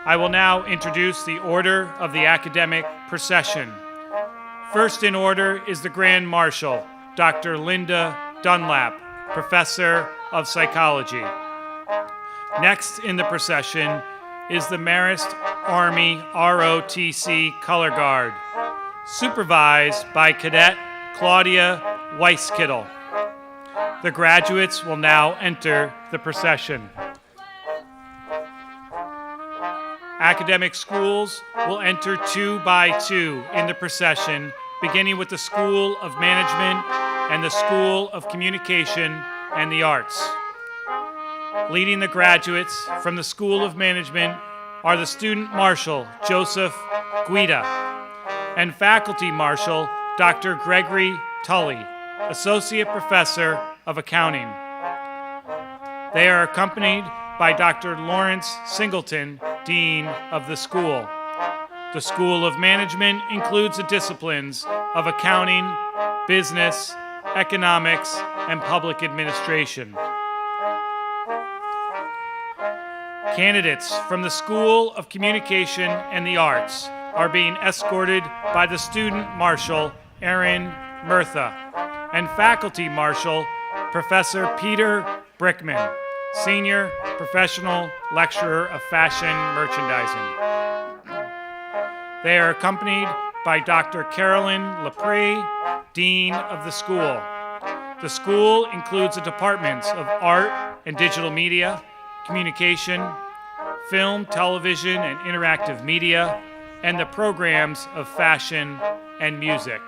I will now introduce the order of the academic procession. First in order is the Grand Marshal, Dr. Linda Dunlap, Professor of Psychology. Next in the procession is the Marist Army ROTC Color Guard, supervised by Cadet Claudia Weiskittel. The graduates will now enter the procession. Academic schools will enter 2 by 2 in the procession, beginning with the School of Management and the School of Communication and the Arts. Leading the graduates from the School of Management are the Student Marshal, Joseph Guida, and Faculty Marshal, Dr. Gregory Tully, Associate Professor of Accounting. They are accompanied by Dr. Lawrence Singleton, Dean of the school. The School of Management includes the disciplines of accounting, business, economics, and public administration. Candidates from the School of Communication and the Arts are being escorted by the Student Marshal, Aaron Murtha, and Faculty Marshal, Professor Peter Brickman, Senior Professional Lecturer of Fashion Merchandising. They are accompanied by Dr. Carolyn Lepre, Dean of the school. The school includes the departments of Art and Digital Media, Communication, Film, Television, and Interactive Media, and the programs of Fashion and Music.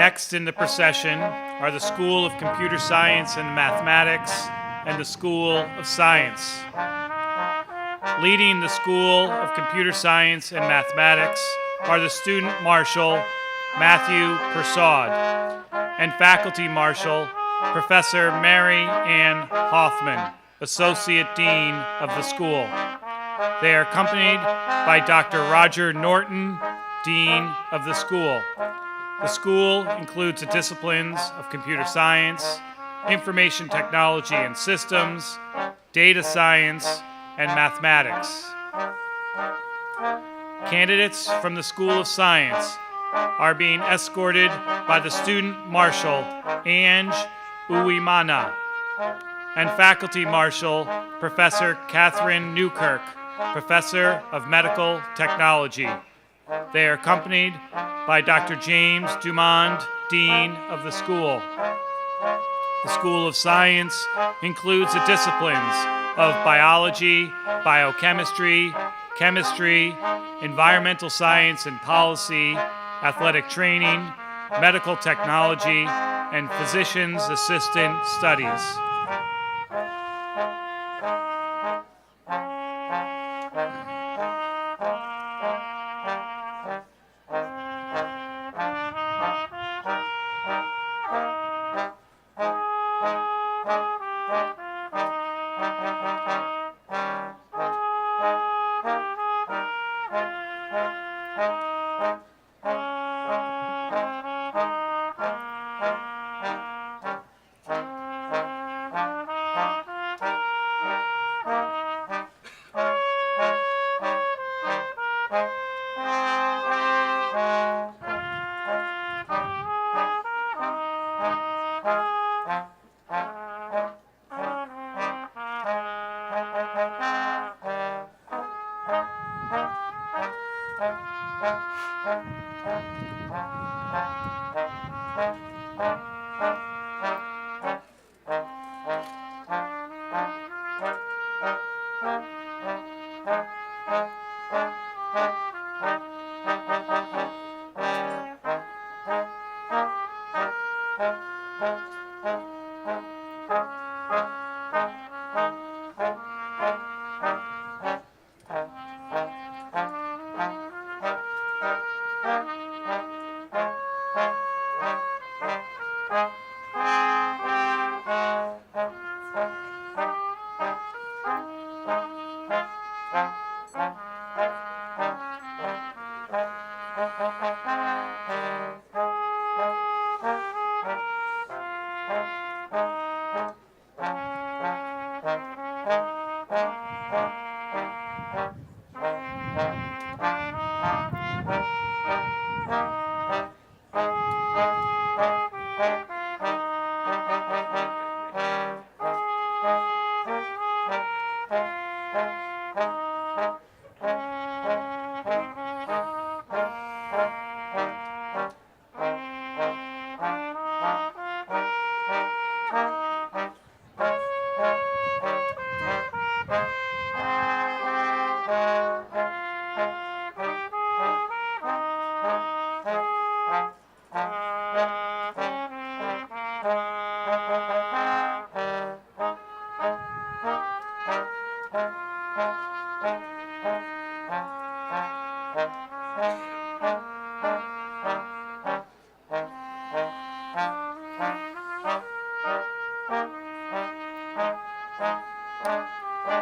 Next in the procession are the School of Computer Science and Mathematics and the School of Science. Leading the School of Computer Science and Mathematics are the Student Marshal, Matthew Persaud, and Faculty Marshal, Professor Mary Ann Hoffman, Associate Dean of the school. They are accompanied by Dr. Roger Norton, Dean of the school. The school includes the disciplines of computer science, information technology and systems, data science, and mathematics. Candidates from the School of Science are being escorted by the Student Marshal, Ange Uwimana, and Faculty Marshal, Professor Catherine Newkirk, Professor of Medical Technology. They are accompanied by Dr. James Dumond, Dean of the school. The School of Science includes the disciplines of biology, biochemistry, chemistry, environmental science and policy, athletic training, medical technology, and physician's assistant studies.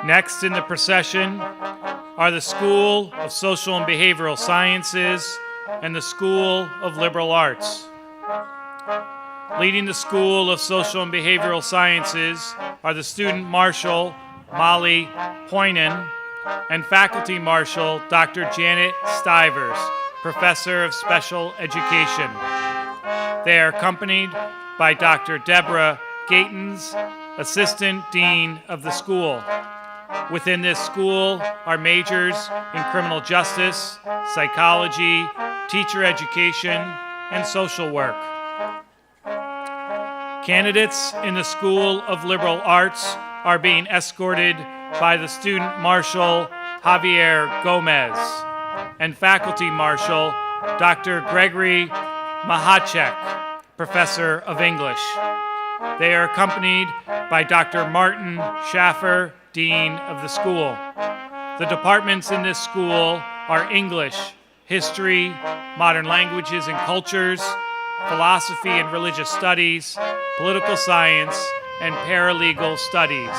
Next in the procession are the School of Social and Behavioral Sciences and the School of Liberal Arts. Leading the School of Social and Behavioral Sciences are the Student Marshal, Molly Poynan, and Faculty Marshal, Dr. Janet Stivers, Professor of Special Education. They are accompanied by Dr. Deborah Gatens, Assistant Dean of the school. Within this school are majors in criminal justice, psychology, teacher education, and social work. Candidates in the School of Liberal Arts are being escorted by the Student Marshal, Javier Gomez, and Faculty Marshal, Dr. Gregory Mahacek, Professor of English. They are accompanied by Dr. Martin Schaffer, Dean of the school. The departments in this school are English, History, Modern Languages and Cultures, philosophy and religious studies, political science, and paralegal studies.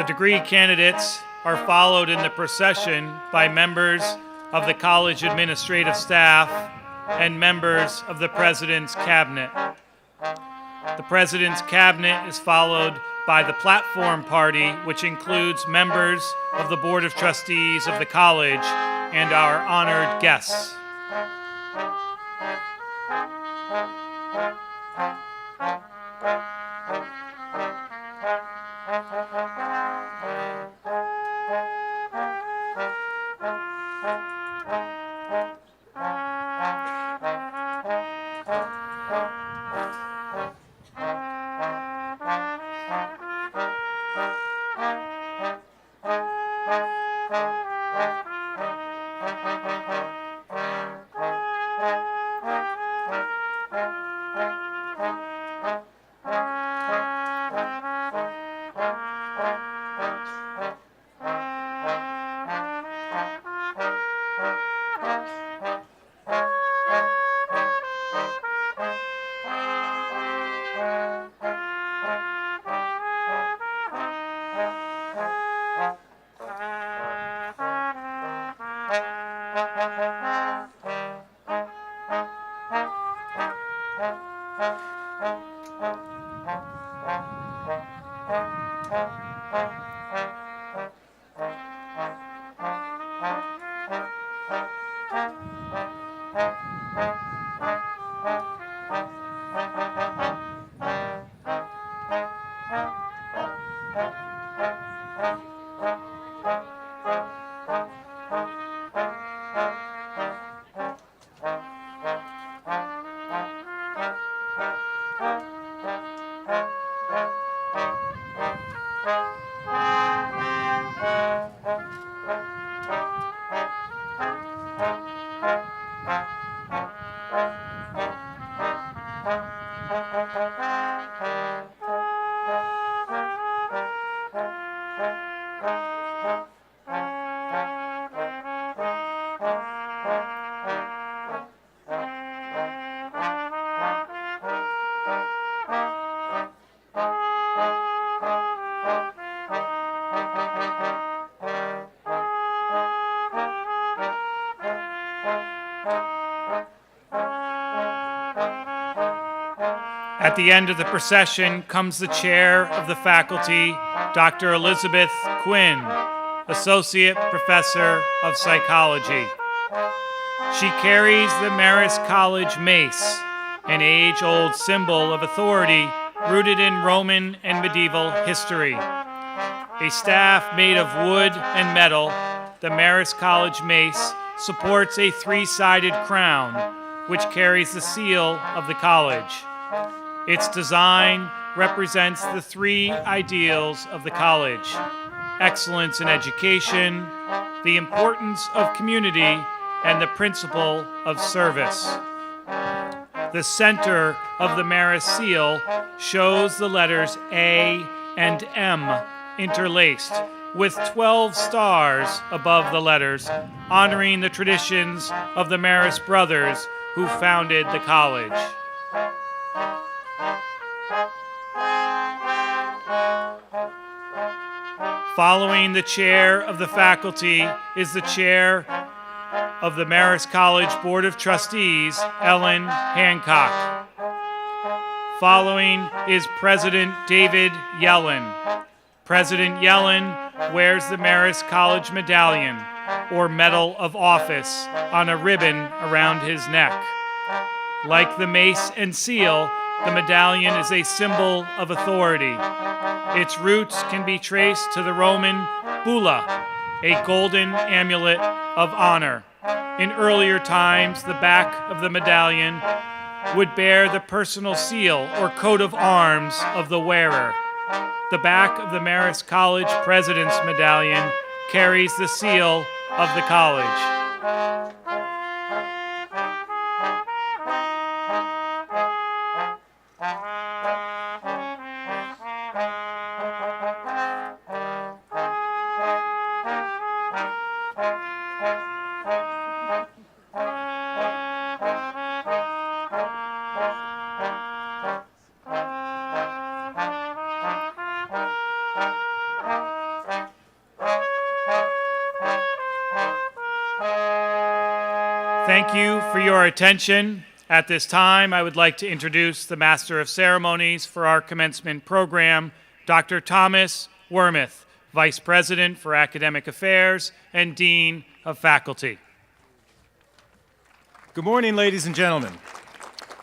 The degree candidates are followed in the procession by members of the college administrative staff and members of the President's Cabinet. The President's Cabinet is followed by the platform party, which includes members of the Board of Trustees of the college and our honored guests. At the end of the procession comes the chair of the faculty, Dr. Elizabeth Quinn, Associate Professor of Psychology. She carries the Marist College mace, an age-old symbol of authority rooted in Roman and medieval history. A staff made of wood and metal, the Marist College mace supports a three-sided crown, which carries the seal of the college. Its design represents the three ideals of the college: excellence in education, the importance of community, and the principle of service. The center of the Marist seal shows the letters A and M interlaced, with 12 stars above the letters, honoring the traditions of the Marist brothers who founded the college. Following the chair of the faculty is the chair of the Marist College Board of Trustees, Ellen Hancock. Following is President David Yellen. President Yellen wears the Marist College Medallion, or Medal of Office, on a ribbon around his neck. Like the mace and seal, the medallion is a symbol of authority. Its roots can be traced to the Roman bulla, a golden amulet of honor. In earlier times, the back of the medallion would bear the personal seal or coat of arms of the wearer. The back of the Marist College President's Medallion carries the seal of the college. Thank you for your attention. At this time, I would like to introduce the Master of Ceremonies for our commencement program, Dr. Thomas Wormuth, Vice President for Academic Affairs and Dean of Faculty. Good morning, ladies and gentlemen.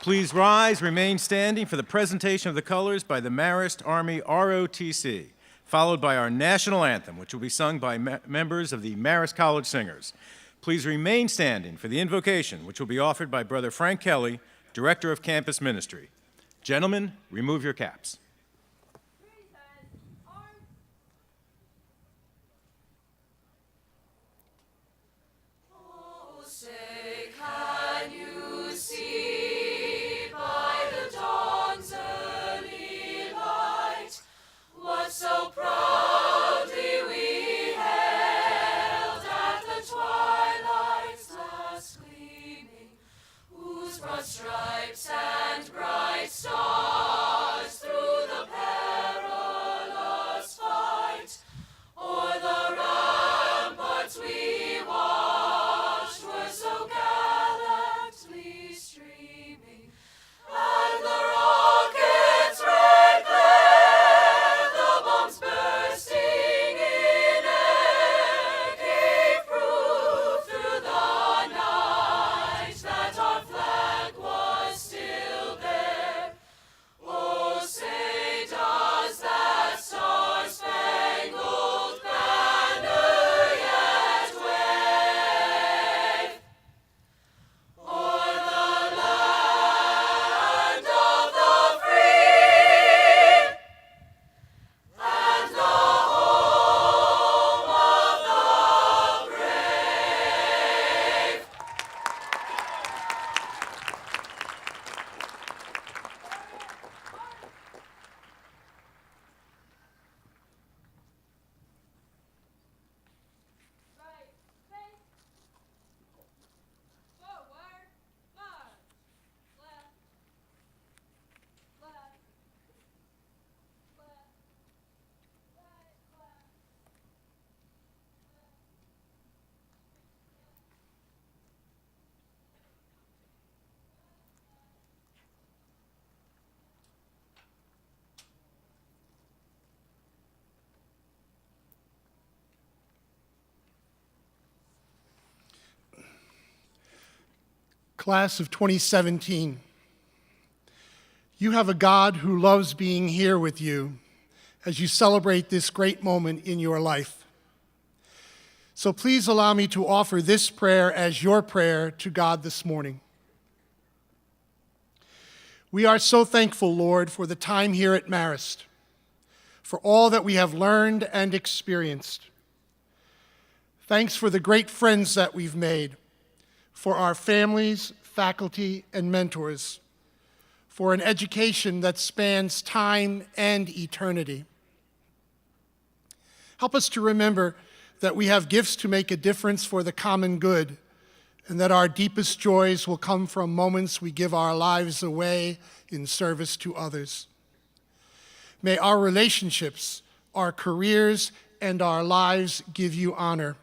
Please rise, remain standing for the presentation of the colors by the Marist Army ROTC, followed by our national anthem, which will be sung by members of the Marist College Singers. Please remain standing for the invocation, which will be offered by Brother Frank Kelly, Director of Campus Ministry. Gentlemen, remove your caps. So proudly we hailed at the twilight's last gleaming, whose broad stripes and bright stars through Class of 2017, you have a God who loves being here with you as you celebrate this great moment in your life. So please allow me to offer this prayer as your prayer to God this morning. We are so thankful, Lord, for the time here at Marist, for all that we have learned and experienced. Thanks for the great friends that we've made, for our families, faculty, and mentors, for an education that spans time and eternity. Help us to remember that we have gifts to make a difference for the common good, and that our deepest joys will come from moments we give our lives away in service to others. May our relationships, our careers, and our lives give you honor.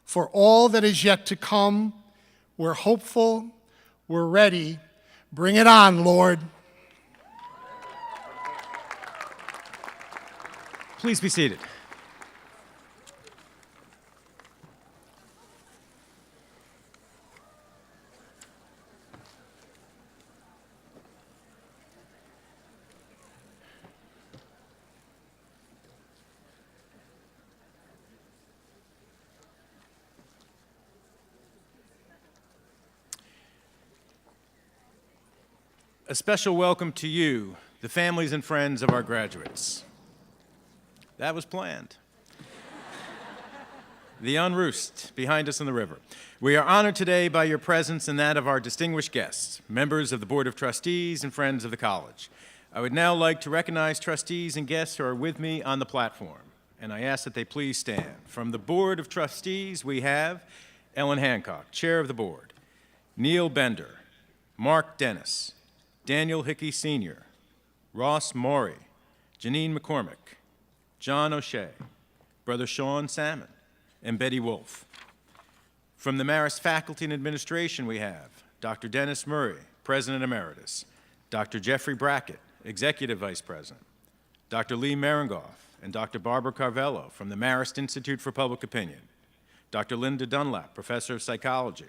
For all that is yet to come, we're hopeful, we're ready. Bring it on, Lord. Please be seated. A special welcome to you, the families and friends of our graduates. That was planned. The unroost behind us in the river. We are honored today by your presence and that of our distinguished guests, members of the Board of Trustees and friends of the college. I would now like to recognize trustees and guests who are with me on the platform, and I ask that they please stand. From the Board of Trustees, we have Ellen Hancock, Chair of the Board, Neil Bender, Mark Dennis, Daniel Hickey Sr., Ross Morey, Janine McCormick, John O'Shea, Brother Sean Salmon, and Betty Wolf. From the Marist Faculty and Administration, we have Dr. Dennis Murray, President Emeritus, Dr. Jeffrey Brackett, Executive Vice President, Dr. Lee Marengoff, and Dr. Barbara Carvello from the Marist Institute for Public Opinion, Dr. Linda Dunlap, Professor of Psychology,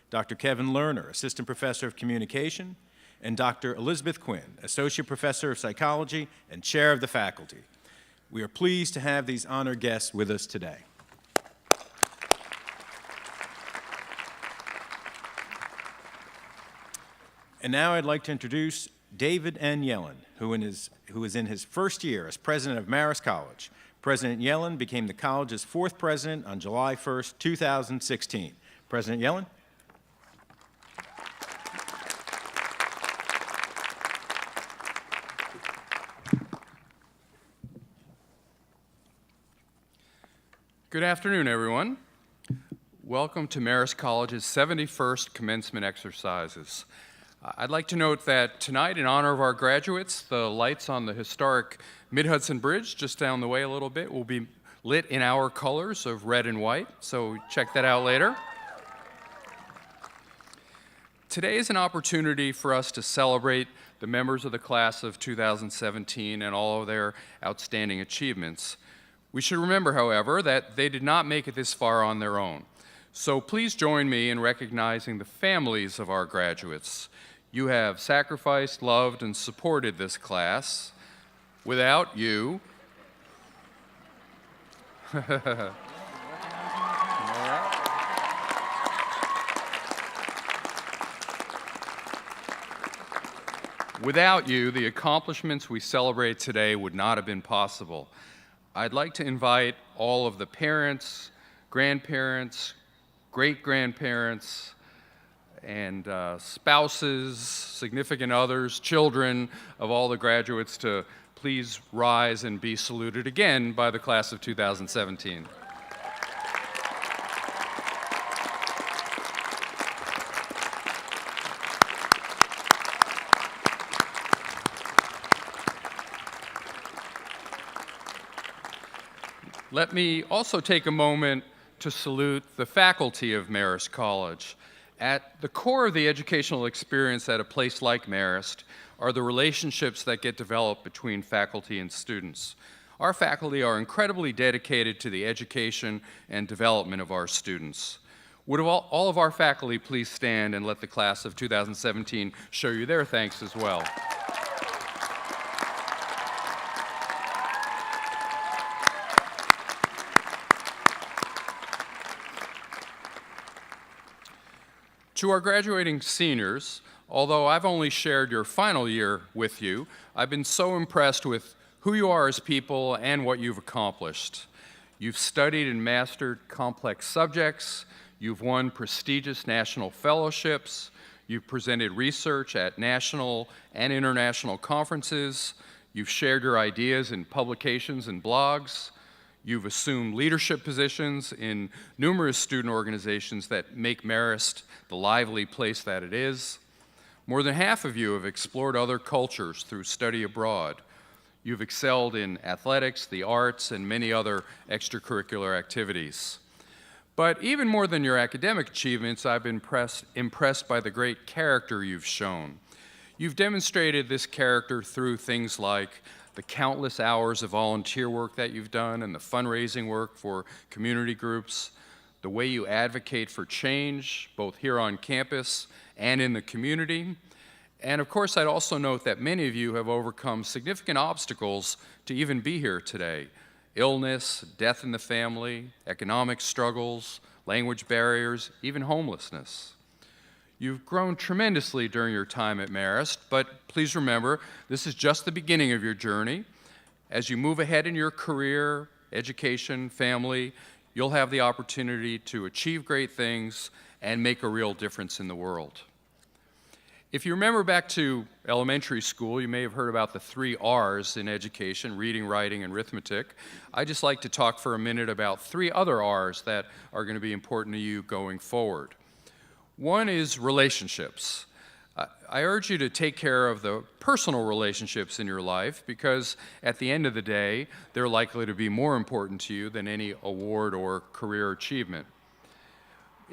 Dr. Kevin Lerner, Assistant Professor of Communication, and Dr. Elizabeth Quinn, Associate Professor of Psychology and Chair of the Faculty. We are pleased to have these honored guests with us today. And now I'd like to introduce David N. Yellen, who is in his first year as president of Marist College. President Yellen became the college's fourth president on July 1st, 2016. President Yellen? Good afternoon, everyone. Welcome to Marist College's 71st commencement exercises. I'd like to note that tonight, in honor of our graduates, the lights on the historic Mid-Hudson Bridge, just down the way a little bit, will be lit in our colors of red and white, so check that out later. Today is an opportunity for us to celebrate the members of the class of 2017 and all of their outstanding achievements. We should remember, however, that they did not make it this far on their own. So please join me in recognizing the families of our graduates. You have sacrificed, loved, and supported this class. Without you, without you, the accomplishments we celebrate today would not have been possible. I'd like to invite all of the parents, grandparents, great-grandparents, and spouses, significant others, children of all the graduates to please rise and be saluted again by the class of 2017. Let me also take a moment to salute the faculty of Marist College. At the core of the educational experience at a place like Marist are the relationships that get developed between faculty and students. Our faculty are incredibly dedicated to the education and development of our students. Would all of our faculty please stand and let the class of 2017 show you their thanks as well. To our graduating seniors, although I've only shared your final year with you, I've been so impressed with who you are as people and what you've accomplished. You've studied and mastered complex subjects, you've won prestigious national fellowships, you've presented research at national and international conferences, you've shared your ideas in publications and blogs, you've assumed leadership positions in numerous student organizations that make Marist the lively place that it is. More than half of you have explored other cultures through study abroad. You've excelled in athletics, the arts, and many other extracurricular activities. But even more than your academic achievements, I've been impressed by the great character you've shown. You've demonstrated this character through things like the countless hours of volunteer work that you've done and the fundraising work for community groups, the way you advocate for change, both here on campus and in the community. And of course, I'd also note that many of you have overcome significant obstacles to even be here today. Illness, death in the family, economic struggles, language barriers, even homelessness. You've grown tremendously during your time at Marist, but please remember, this is just the beginning of your journey. As you move ahead in your career, education, family, you'll have the opportunity to achieve great things and make a real difference in the world. If you remember back to elementary school, you may have heard about the 3 R's in education: reading, writing, and arithmetic. I'd just like to talk for a minute about 3 other R's that are going to be important to you going forward. One is relationships. I urge you to take care of the personal relationships in your life because at the end of the day, they're likely to be more important to you than any award or career achievement.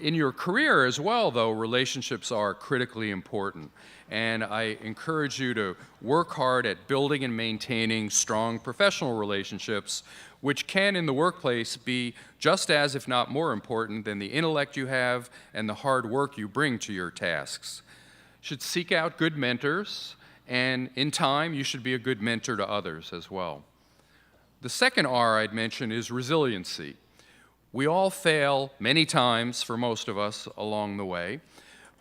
In your career as well, though, relationships are critically important, and I encourage you to work hard at building and maintaining strong professional relationships, which can, in the workplace, be just as, if not more important than the intellect you have and the hard work you bring to your tasks. You should seek out good mentors, and in time, you should be a good mentor to others as well. The second R I'd mention is resiliency. We all fail many times, for most of us, along the way,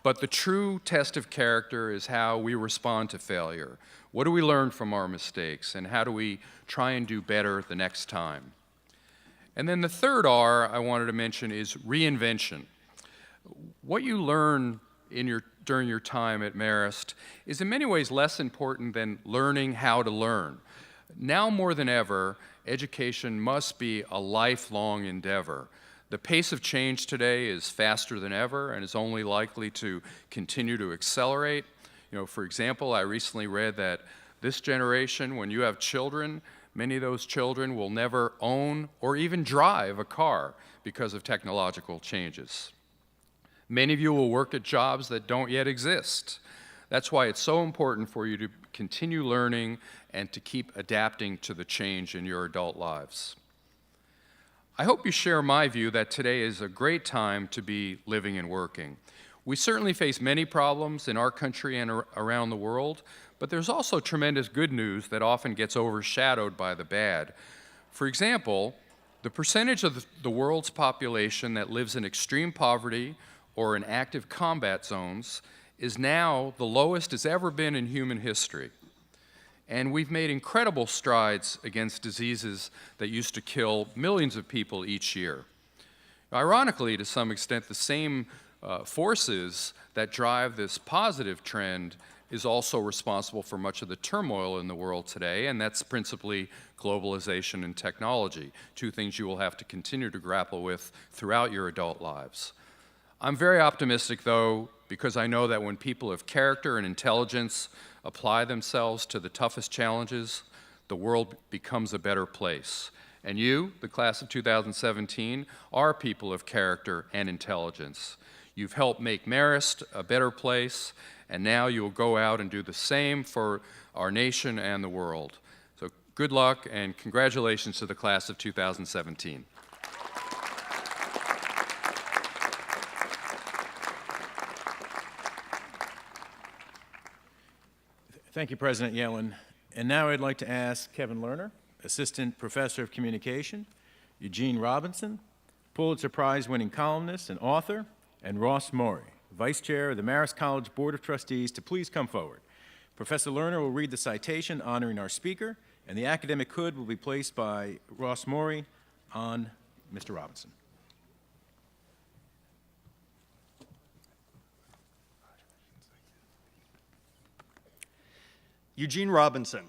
but the true test of character is how we respond to failure. What do we learn from our mistakes, and how do we try and do better the next time? And then the third R I wanted to mention is reinvention. What you learn during your time at Marist is in many ways less important than learning how to learn. Now more than ever, education must be a lifelong endeavor. The pace of change today is faster than ever and is only likely to continue to accelerate. For example, I recently read that this generation, when you have children, many of those children will never own or even drive a car because of technological changes. Many of you will work at jobs that don't yet exist. That's why it's so important for you to continue learning and to keep adapting to the change in your adult lives. I hope you share my view that today is a great time to be living and working. We certainly face many problems in our country and around the world, but there's also tremendous good news that often gets overshadowed by the bad. For example, the percentage of the world's population that lives in extreme poverty or in active combat zones is now the lowest it's ever been in human history. And we've made incredible strides against diseases that used to kill millions of people each year. Ironically, to some extent, the same forces that drive this positive trend is also responsible for much of the turmoil in the world today, and that's principally globalization and technology, 2 things you will have to continue to grapple with throughout your adult lives. I'm very optimistic, though, because I know that when people of character and intelligence apply themselves to the toughest challenges, the world becomes a better place. And you, the class of 2017, are people of character and intelligence. You've helped make Marist a better place, and now you'll go out and do the same for our nation and the world. So good luck and congratulations to the class of 2017. Thank you, President Yellen. And now I'd like to ask Kevin Lerner, Assistant Professor of Communication, Eugene Robinson, Pulitzer Prize-winning columnist and author, and Ross Morey, Vice Chair of the Marist College Board of Trustees, to please come forward. Professor Lerner will read the citation honoring our speaker, and the academic hood will be placed by Ross Morey on Mr. Robinson. Eugene Robinson.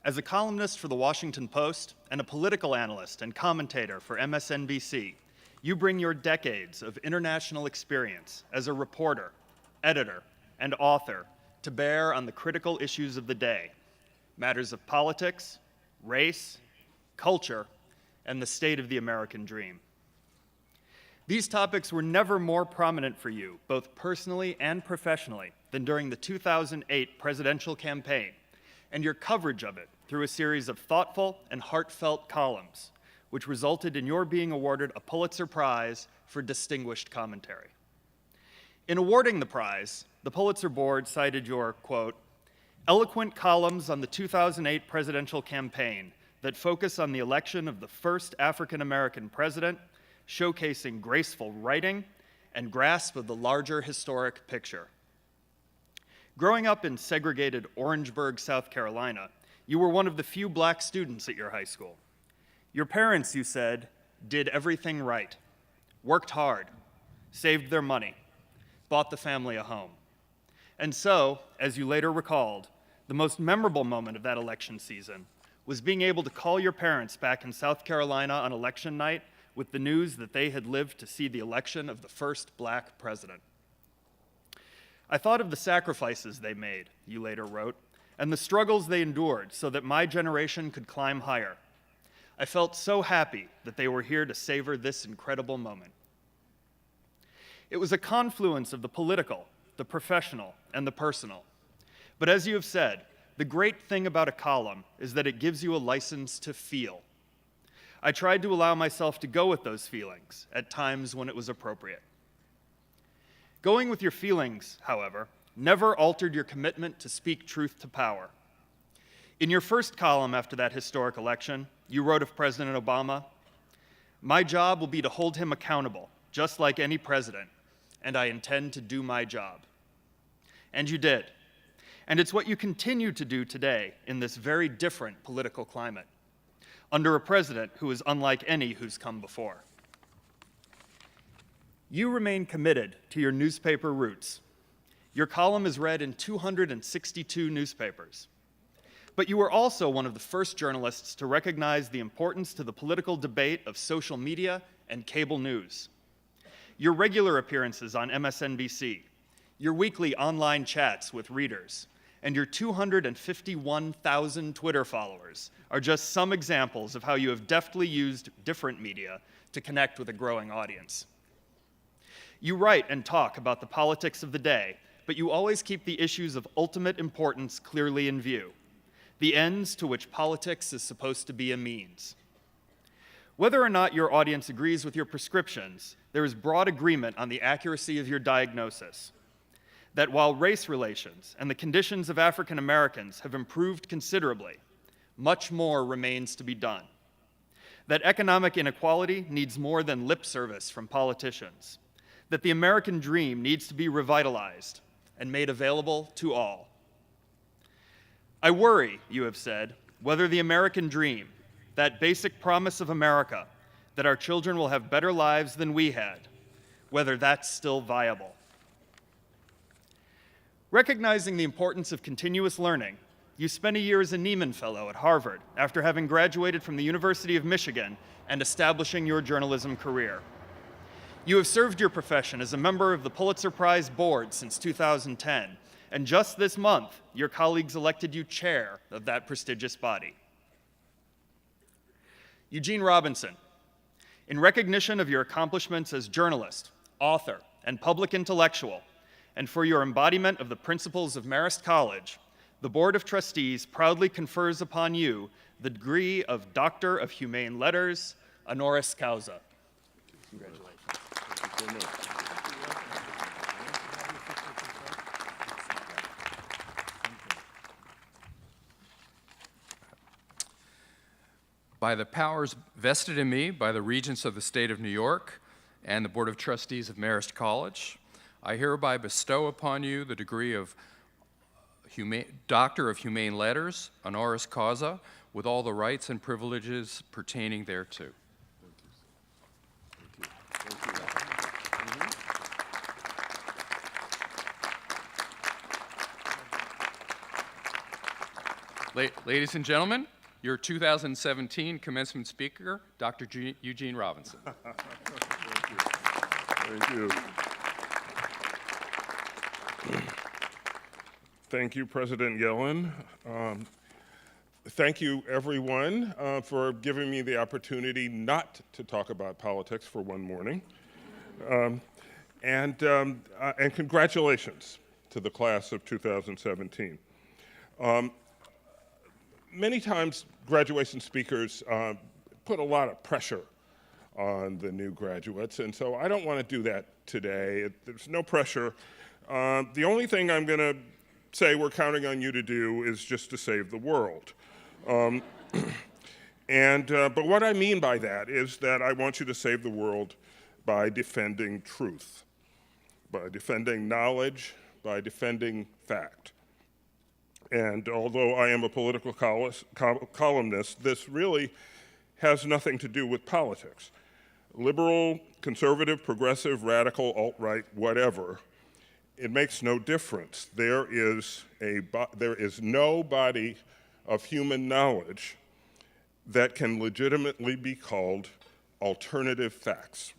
As a columnist for the Washington Post and a political analyst and commentator for MSNBC, you bring your decades of international experience as a reporter, editor, and author to bear on the critical issues of the day, matters of politics, race, culture, and the state of the American dream. These topics were never more prominent for you, both personally and professionally, than during the 2008 presidential campaign, and your coverage of it through a series of thoughtful and heartfelt columns, which resulted in your being awarded a Pulitzer Prize for distinguished commentary. In awarding the prize, the Pulitzer Board cited your, quote, eloquent columns on the 2008 presidential campaign that focus on the election of the first African-American president, showcasing graceful writing and grasp of the larger historic picture. Growing up in segregated Orangeburg, South Carolina, you were one of the few black students at your high school. Your parents, you said, did everything right, worked hard, saved their money, bought the family a home. And so, as you later recalled, the most memorable moment of that election season was being able to call your parents back in South Carolina on election night with the news that they had lived to see the election of the first black president. I thought of the sacrifices they made, you later wrote, and the struggles they endured so that my generation could climb higher. I felt so happy that they were here to savor this incredible moment. It was a confluence of the political, the professional, and the personal. But as you have said, the great thing about a column is that it gives you a license to feel. I tried to allow myself to go with those feelings at times when it was appropriate. Going with your feelings, however, never altered your commitment to speak truth to power. In your first column after that historic election, you wrote of President Obama, "My job will be to hold him accountable, just like any president, and I intend to do my job." And you did. And it's what you continue to do today in this very different political climate, under a president who is unlike any who's come before. You remain committed to your newspaper roots. Your column is read in 262 newspapers. But you were also one of the first journalists to recognize the importance to the political debate of social media and cable news. Your regular appearances on MSNBC, your weekly online chats with readers, and your 251,000 Twitter followers are just some examples of how you have deftly used different media to connect with a growing audience. You write and talk about the politics of the day, but you always keep the issues of ultimate importance clearly in view, the ends to which politics is supposed to be a means. Whether or not your audience agrees with your prescriptions, there is broad agreement on the accuracy of your diagnosis, that while race relations and the conditions of African Americans have improved considerably, much more remains to be done. That economic inequality needs more than lip service from politicians. That the American dream needs to be revitalized and made available to all. I worry, you have said, whether the American dream, that basic promise of America, that our children will have better lives than we had, whether that's still viable. Recognizing the importance of continuous learning, you spent a year as a Nieman Fellow at Harvard after having graduated from the University of Michigan and establishing your journalism career. You have served your profession as a member of the Pulitzer Prize Board since 2010, and just this month, your colleagues elected you chair of that prestigious body. Eugene Robinson, in recognition of your accomplishments as journalist, author, and public intellectual, and for your embodiment of the principles of Marist College, the Board of Trustees proudly confers upon you the degree of Doctor of Humane Letters, honoris causa. Congratulations. By the powers vested in me by the Regents of the State of New York and the Board of Trustees of Marist College, I hereby bestow upon you the degree of Doctor of Humane Letters, honoris causa, with all the rights and privileges pertaining thereto. Ladies and gentlemen, your 2017 commencement speaker, Dr. Eugene Robinson. Thank you. Thank you, President Yellen. Thank you, everyone, for giving me the opportunity not to talk about politics for one morning. And congratulations to the class of 2017. Many times, graduation speakers put a lot of pressure on the new graduates, and so I don't want to do that today. There's no pressure. The only thing I'm going to say we're counting on you to do is just to save the world. But what I mean by that is that I want you to save the world by defending truth, by defending knowledge, by defending fact. And although I am a political columnist, this really has nothing to do with politics. Liberal, conservative, progressive, radical, alt-right, whatever, it makes no difference. There is no body of human knowledge that can legitimately be called alternative facts.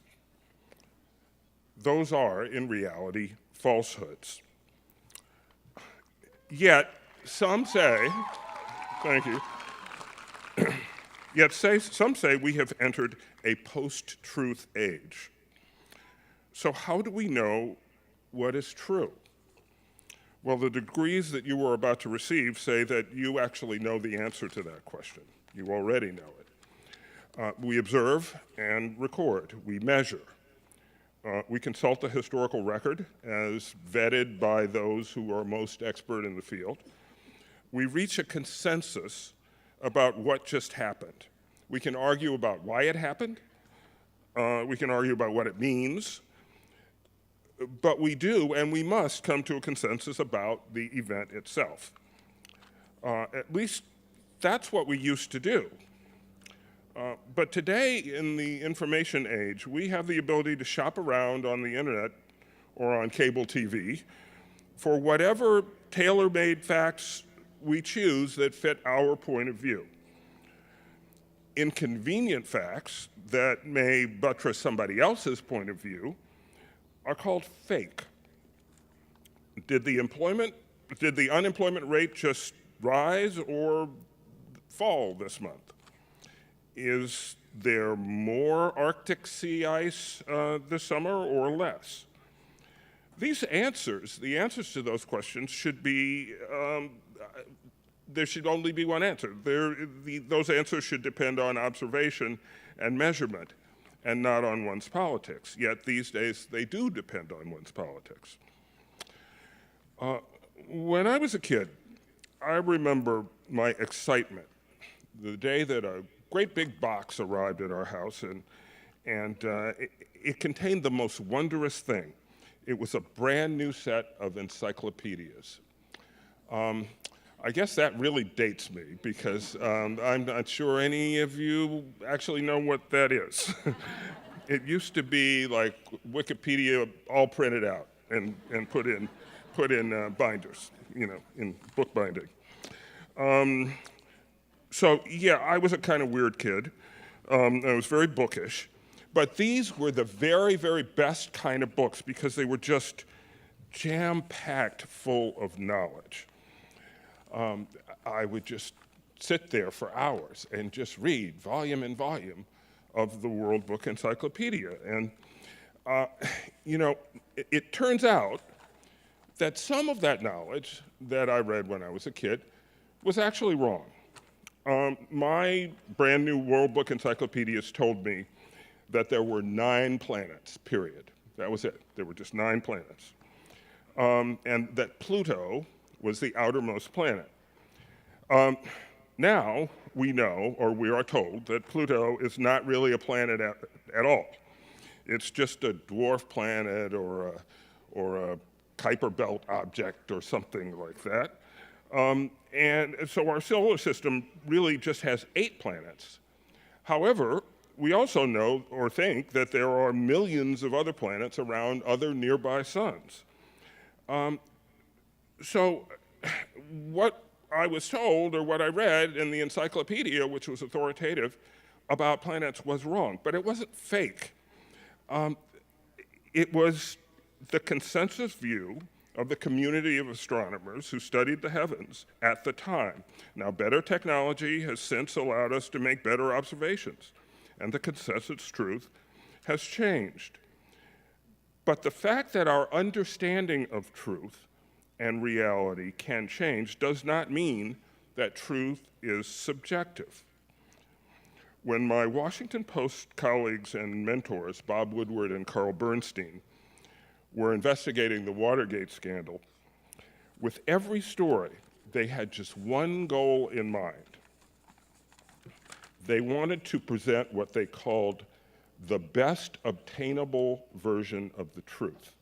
Those are, in reality, falsehoods. Yet, some say, thank you, some say we have entered a post-truth age. So how do we know what is true? Well, the degrees that you are about to receive say that you actually know the answer to that question. You already know it. We observe and record. We measure. We consult the historical record as vetted by those who are most expert in the field. We reach a consensus about what just happened. We can argue about why it happened. We can argue about what it means. But we do, and we must, come to a consensus about the event itself. At least that's what we used to do. But today, in the information age, we have the ability to shop around on the internet or on cable TV for whatever tailor-made facts we choose that fit our point of view. Inconvenient facts that may buttress somebody else's point of view are called fake. Did the unemployment rate just rise or fall this month? Is there more Arctic sea ice this summer or less? The answers to those questions should be, there should only be one answer. Those answers should depend on observation and measurement and not on one's politics. Yet these days, they do depend on one's politics. When I was a kid, I remember my excitement the day that a great big box arrived at our house, and it contained the most wondrous thing. It was a brand new set of encyclopedias. I guess that really dates me because I'm not sure any of you actually know what that is. It used to be like Wikipedia all printed out and put in binders, in book binding. So yeah, I was a kind of weird kid. I was very bookish. But these were the very, very best kind of books because they were just jam-packed full of knowledge. I would just sit there for hours and just read volume and volume of the World Book Encyclopedia. And, it turns out that some of that knowledge that I read when I was a kid was actually wrong. My brand new World Book Encyclopedias told me that there were 9 planets, period. That was it. There were just 9 planets. And that Pluto was the outermost planet. Now we know, or we are told, that Pluto is not really a planet at all. It's just a dwarf planet or a Kuiper Belt object or something like that. And so our solar system really just has 8 planets. However, we also know or think that there are millions of other planets around other nearby suns. So what I was told, or what I read in the encyclopedia, which was authoritative, about planets was wrong, but it wasn't fake. It was the consensus view of the community of astronomers who studied the heavens at the time. Now, better technology has since allowed us to make better observations, and the consensus truth has changed. But the fact that our understanding of truth and reality can change does not mean that truth is subjective. When my Washington Post colleagues and mentors, Bob Woodward and Carl Bernstein, were investigating the Watergate scandal, with every story, they had just one goal in mind. They wanted to present what they called the best obtainable version of the truth.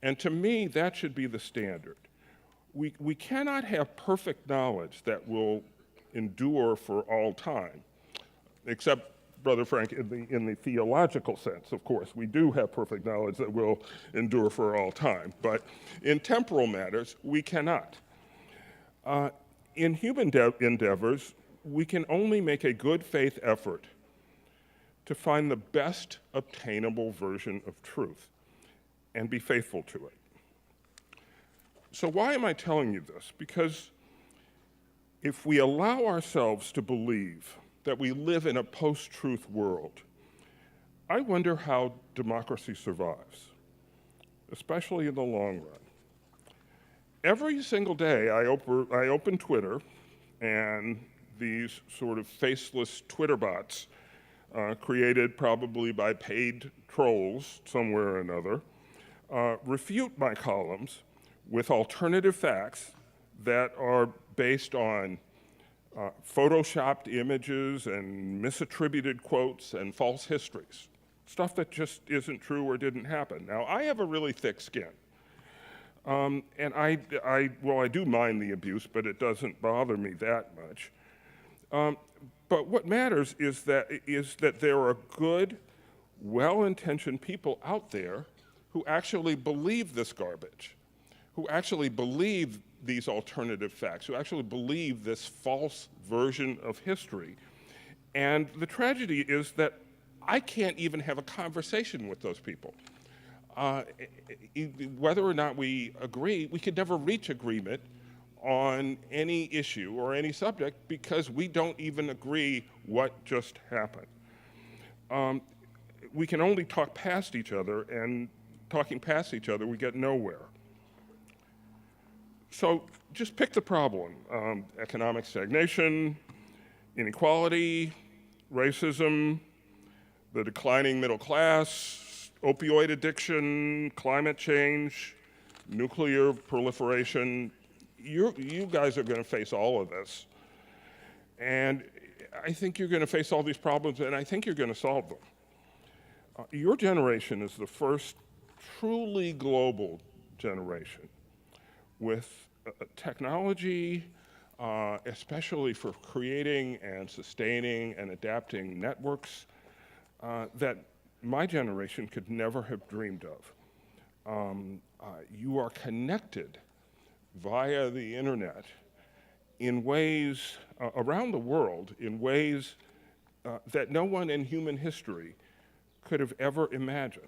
And to me, that should be the standard. We cannot have perfect knowledge that will endure for all time, except, Brother Frank, in the theological sense, of course. We do have perfect knowledge that will endure for all time, but in temporal matters, we cannot. In human endeavors, we can only make a good faith effort to find the best obtainable version of truth and be faithful to it. So why am I telling you this? Because if we allow ourselves to believe that we live in a post-truth world, I wonder how democracy survives, especially in the long run. Every single day I open Twitter, and these sort of faceless Twitter bots created probably by paid trolls somewhere or another, refute my columns with alternative facts that are based on photoshopped images and misattributed quotes and false histories, stuff that just isn't true or didn't happen. Now, I have a really thick skin, and I do mind the abuse, but it doesn't bother me that much. But what matters is that there are good, well-intentioned people out there who actually believe this garbage, who actually believe these alternative facts, who actually believe this false version of history. And the tragedy is that I can't even have a conversation with those people. Whether or not we agree, we could never reach agreement on any issue or any subject because we don't even agree what just happened. We can only talk past each other, and talking past each other, we get nowhere. So just pick the problem: economic stagnation, inequality, racism, the declining middle class, opioid addiction, climate change, nuclear proliferation. You guys are going to face all of this. And I think you're going to face all these problems, and I think you're going to solve them. Your generation is the first truly global generation with technology, especially for creating and sustaining and adapting networks that my generation could never have dreamed of. You are connected via the internet in ways around the world, in ways that no one in human history could have ever imagined.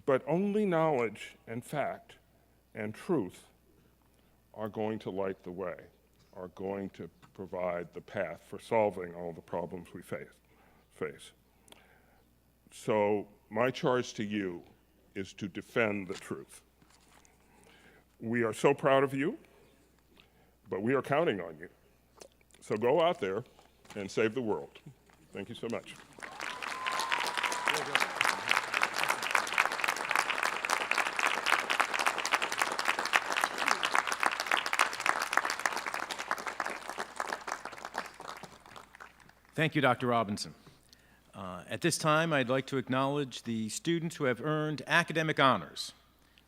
But only knowledge and fact and truth are going to light the way, are going to provide the path for solving all the problems we face. So my charge to you is to defend the truth. We are so proud of you, but we are counting on you. So go out there and save the world. Thank you so much. Thank you, Dr. Robinson. At this time, I'd like to acknowledge the students who have earned academic honors.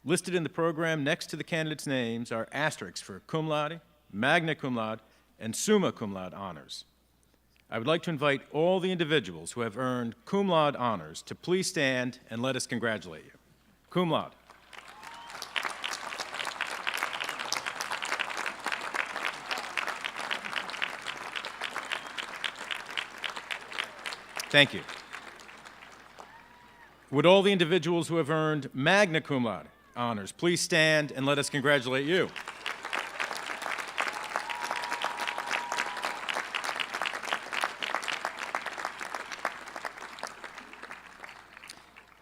Listed in the program next to the candidates' names are asterisks for cum laude, magna cum laude, and summa cum laude honors. I would like to invite all the individuals who have earned cum laude honors to please stand and let us congratulate you. Cum laude. Thank you. Would all the individuals who have earned magna cum laude honors please stand and let us congratulate you?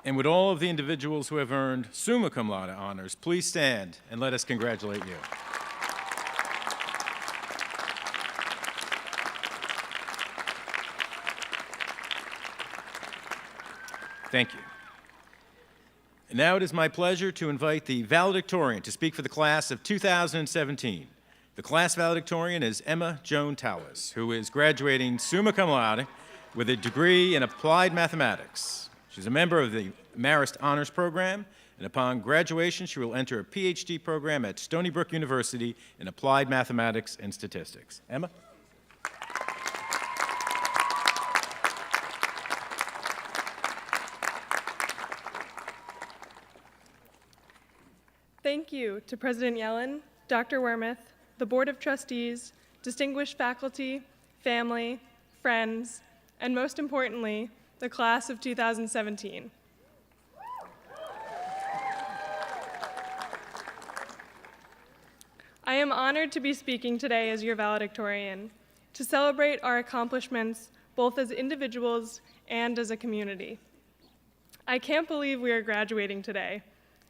And would all of the individuals who have earned summa cum laude honors please stand and let us congratulate you? Thank you. And now it is my pleasure to invite the valedictorian to speak for the class of 2017. The class valedictorian is Emma Joan Talis, who is graduating summa cum laude with a degree in applied mathematics. She's a member of the Marist Honors Program, and upon graduation, she will enter a PhD program at Stony Brook University in applied mathematics and statistics. Emma? Thank you to President Yellen, Dr. Wormuth, the Board of Trustees, distinguished faculty, family, friends, and most importantly, the class of 2017. I am honored to be speaking today as your valedictorian, to celebrate our accomplishments both as individuals and as a community. I can't believe we are graduating today.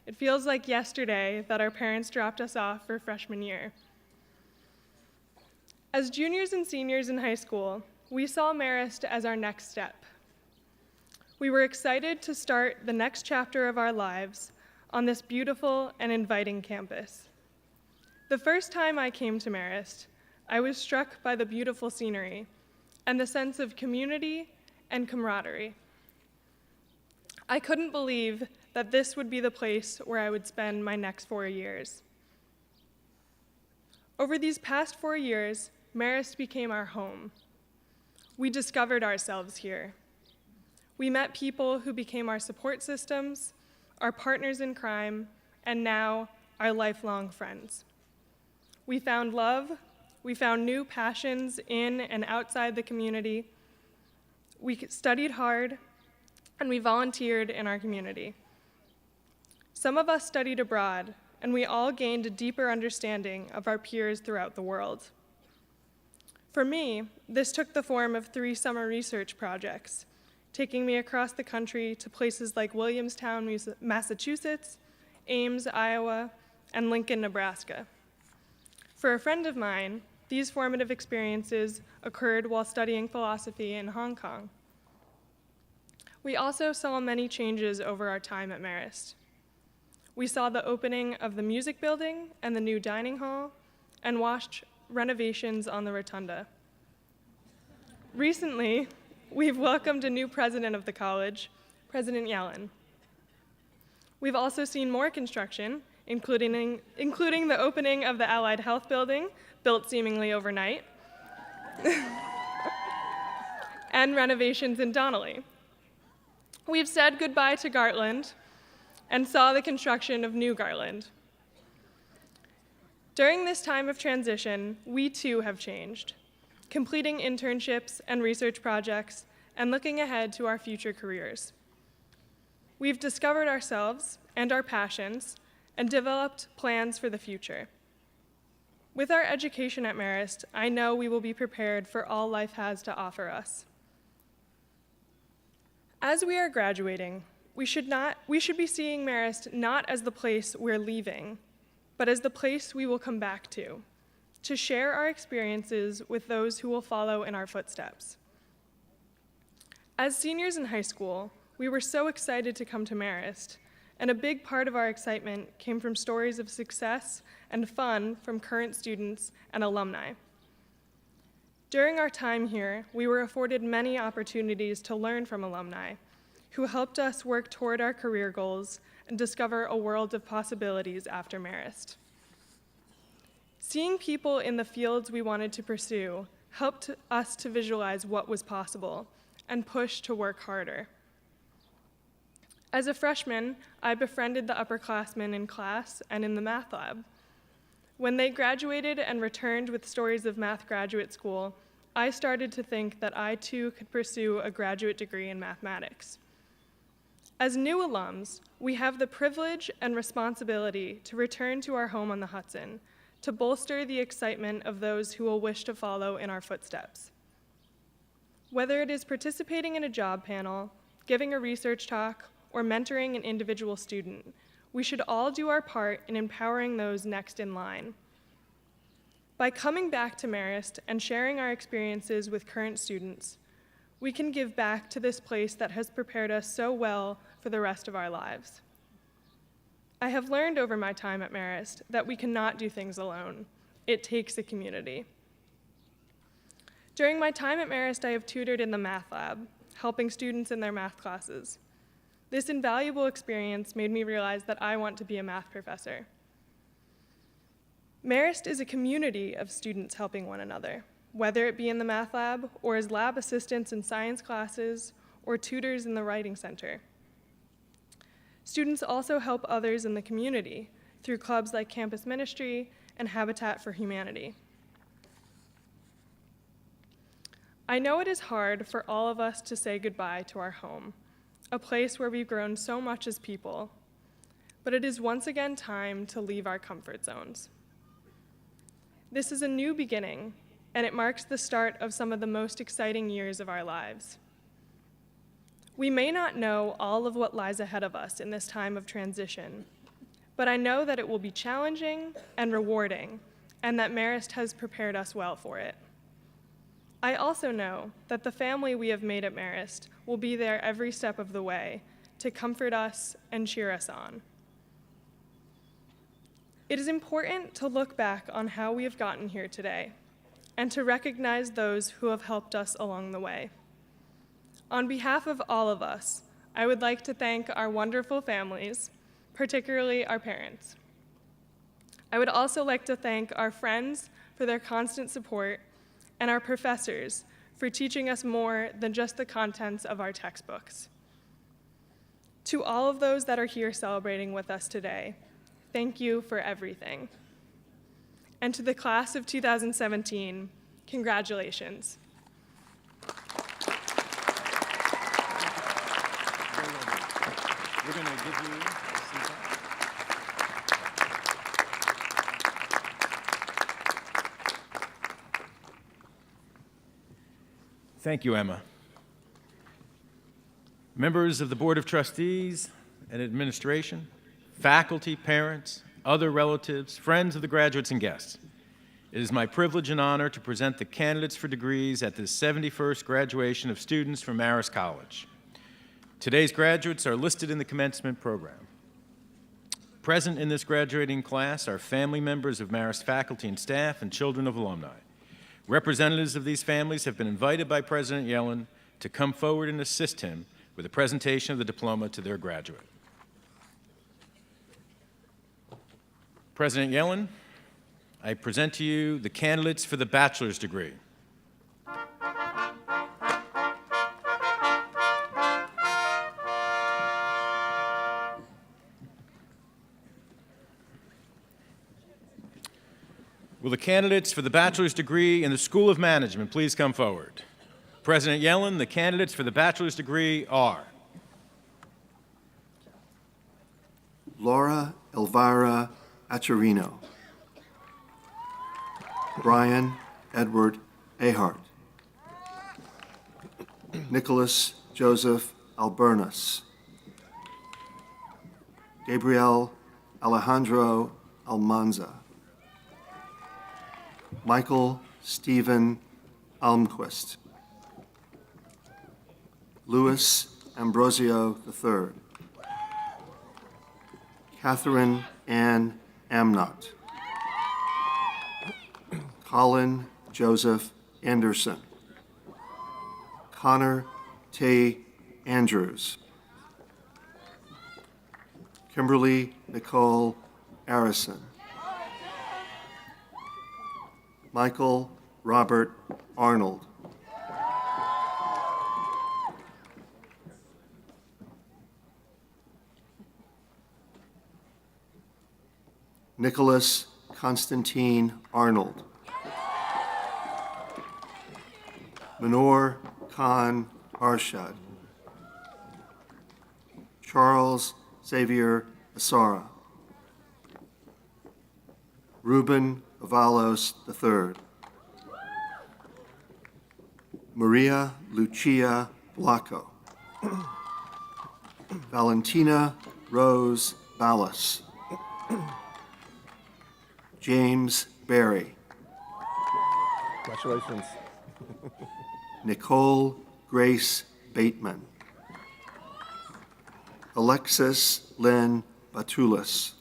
It feels like yesterday that our parents dropped us off for freshman year. As juniors and seniors in high school, we saw Marist as our next step. We were excited to start the next chapter of our lives on this beautiful and inviting campus. The first time I came to Marist, I was struck by the beautiful scenery and the sense of community and camaraderie. I couldn't believe that this would be the place where I would spend my next 4 years. Over these past 4 years, Marist became our home. We discovered ourselves here. We met people who became our support systems, our partners in crime, and now our lifelong friends. We found love, we found new passions in and outside the community, we studied hard, and we volunteered in our community. Some of us studied abroad, and we all gained a deeper understanding of our peers throughout the world. For me, this took the form of 3 summer research projects, taking me across the country to places like Williamstown, Massachusetts, Ames, Iowa, and Lincoln, Nebraska. For a friend of mine, these formative experiences occurred while studying philosophy in Hong Kong. We also saw many changes over our time at Marist. We saw the opening of the music building and the new dining hall, and watched renovations on the rotunda. Recently, we've welcomed a new president of the college, President Yellen. We've also seen more construction, including the opening of the Allied Health Building, built seemingly overnight, and renovations in Donnelly. We've said goodbye to Gartland and saw the construction of New Garland. During this time of transition, we too have changed, completing internships and research projects and looking ahead to our future careers. We've discovered ourselves and our passions and developed plans for the future. With our education at Marist, I know we will be prepared for all life has to offer us. As we are graduating, we should be seeing Marist not as the place we're leaving, but as the place we will come back to share our experiences with those who will follow in our footsteps. As seniors in high school, we were so excited to come to Marist, and a big part of our excitement came from stories of success and fun from current students and alumni. During our time here, we were afforded many opportunities to learn from alumni who helped us work toward our career goals and discover a world of possibilities after Marist. Seeing people in the fields we wanted to pursue helped us to visualize what was possible and push to work harder. As a freshman, I befriended the upperclassmen in class and in the math lab. When they graduated and returned with stories of math graduate school, I started to think that I too could pursue a graduate degree in mathematics. As new alums, we have the privilege and responsibility to return to our home on the Hudson, to bolster the excitement of those who will wish to follow in our footsteps. Whether it is participating in a job panel, giving a research talk, or mentoring an individual student, we should all do our part in empowering those next in line. By coming back to Marist and sharing our experiences with current students, we can give back to this place that has prepared us so well for the rest of our lives. I have learned over my time at Marist that we cannot do things alone. It takes a community. During my time at Marist, I have tutored in the math lab, helping students in their math classes. This invaluable experience made me realize that I want to be a math professor. Marist is a community of students helping one another, whether it be in the math lab or as lab assistants in science classes or tutors in the writing center. Students also help others in the community through clubs like Campus Ministry and Habitat for Humanity. I know it is hard for all of us to say goodbye to our home, a place where we've grown so much as people, but it is once again time to leave our comfort zones. This is a new beginning, and it marks the start of some of the most exciting years of our lives. We may not know all of what lies ahead of us in this time of transition, but I know that it will be challenging and rewarding, and that Marist has prepared us well for it. I also know that the family we have made at Marist will be there every step of the way to comfort us and cheer us on. It is important to look back on how we have gotten here today and to recognize those who have helped us along the way. On behalf of all of us, I would like to thank our wonderful families, particularly our parents. I would also like to thank our friends for their constant support and our professors for teaching us more than just the contents of our textbooks. To all of those that are here celebrating with us today, thank you for everything. And to the class of 2017, congratulations. We're going to give you Thank you, Emma. Members of the Board of Trustees and administration, faculty, parents, other relatives, friends of the graduates, and guests, it is my privilege and honor to present the candidates for degrees at the 71st graduation of students from Marist College. Today's graduates are listed in the commencement program. Present in this graduating class are family members of Marist faculty and staff and children of alumni. Representatives of these families have been invited by President Yellen to come forward and assist him with the presentation of the diploma to their graduate. President Yellen, I present to you the candidates for the bachelor's degree. Will the candidates for the bachelor's degree in the School of Management please come forward? President Yellen, the candidates for the bachelor's degree are Laura Elvira Acherino, Brian Edward Ahart, Nicholas Joseph Albernas, Gabriel Alejandro Almanza, Michael Stephen Almquist, Louis Ambrosio III, Catherine Ann Amnott, Colin Joseph Anderson. Connor Tay Andrews. Kimberly Nicole Arison. Michael Robert Arnold. Nicholas Constantine Arnold. Manor Khan Arshad. Charles Xavier Asara. Ruben Avalos III. Maria Lucia Blanco. Valentina Rose Ballas. James Barry. Congratulations. Nicole Grace Bateman. Alexis Lynn Batulis.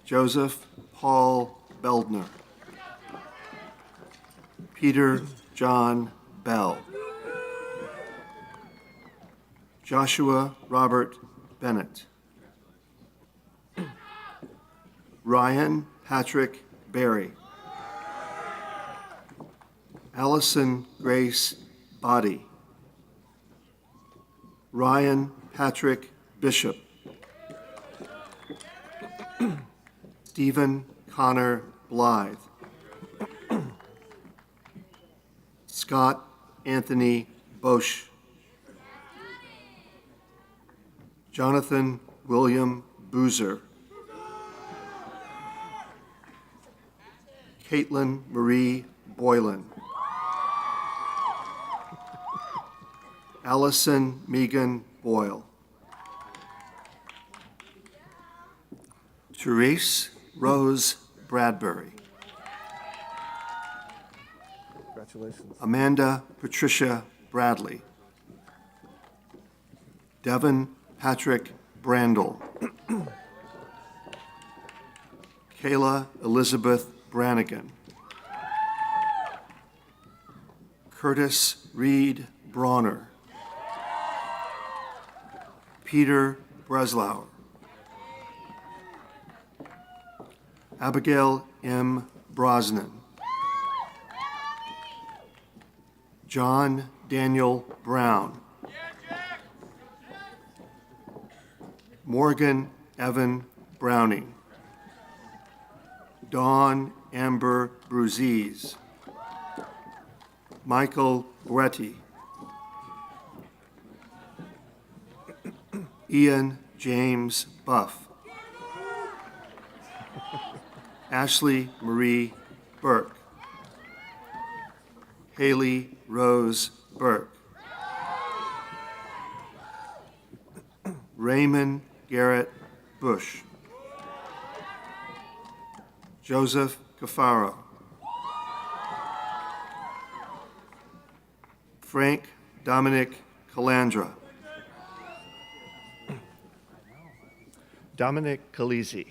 Joseph Paul Beldner. Peter John Bell. Joshua Robert Bennett. Ryan Patrick Berry. Allison Grace Body. Ryan Patrick Bishop. Stephen Connor Blythe. Scott Anthony Bosch. Jonathan William Boozer. Caitlin Marie Boylan. Allison Megan Boyle. Therese Rose Bradbury. Congratulations. Amanda Patricia Bradley. Devin Patrick Brandel. Kayla Elizabeth Brannigan. Curtis Reed Bronner. Peter Breslauer. Abigail M. Brosnan. John Daniel Brown. Morgan Evan Browning. Dawn Amber Bruzies. Michael Bretty. Ian James Buff. Ashley Marie Burke. Haley Rose Burke. Raymond Garrett Bush. Joseph Cafaro. Frank Dominic Calandra. Dominic Calisi.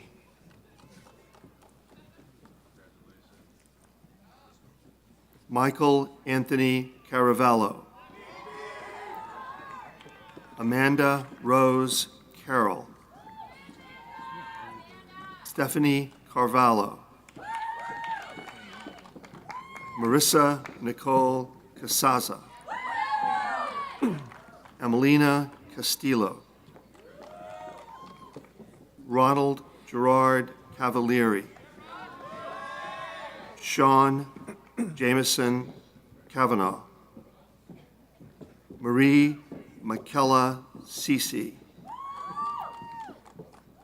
Michael Anthony Caravallo. Amanda Rose Carroll. Stephanie Carvalho. Marissa Nicole Casaza. Emelina Castillo. Ronald Gerard Cavalieri. Sean Jameson Kavanaugh. Marie Michaela Cece.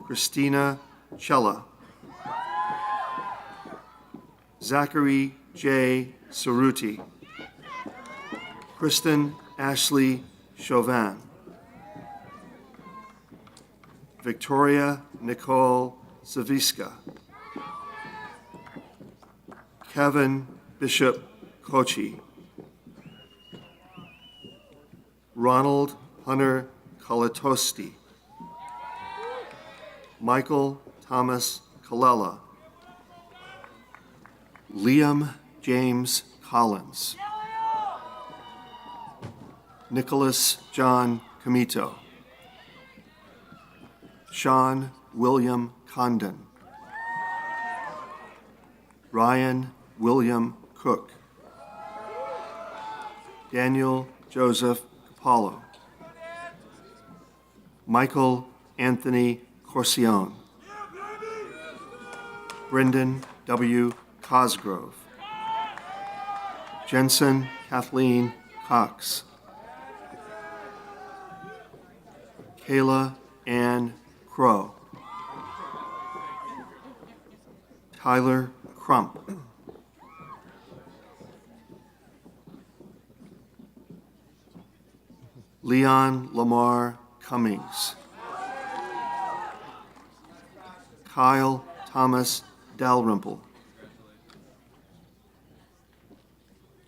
Christina Chella. Zachary J. Cerruti. Kristen Ashley Chauvin. Victoria Nicole Saviska. Kevin Bishop Kochi. Ronald Hunter Kalatosti. Michael Thomas Colella. Liam James Collins. Nicholas John Comito. Sean William Condon. Ryan William Cook. Daniel Joseph Capallo. Michael Anthony Corcione. Brendan W. Cosgrove. Jensen Kathleen Cox. Kayla Ann Crow. Tyler Crump. Leon Lamar Cummings. Kyle Thomas Dalrymple.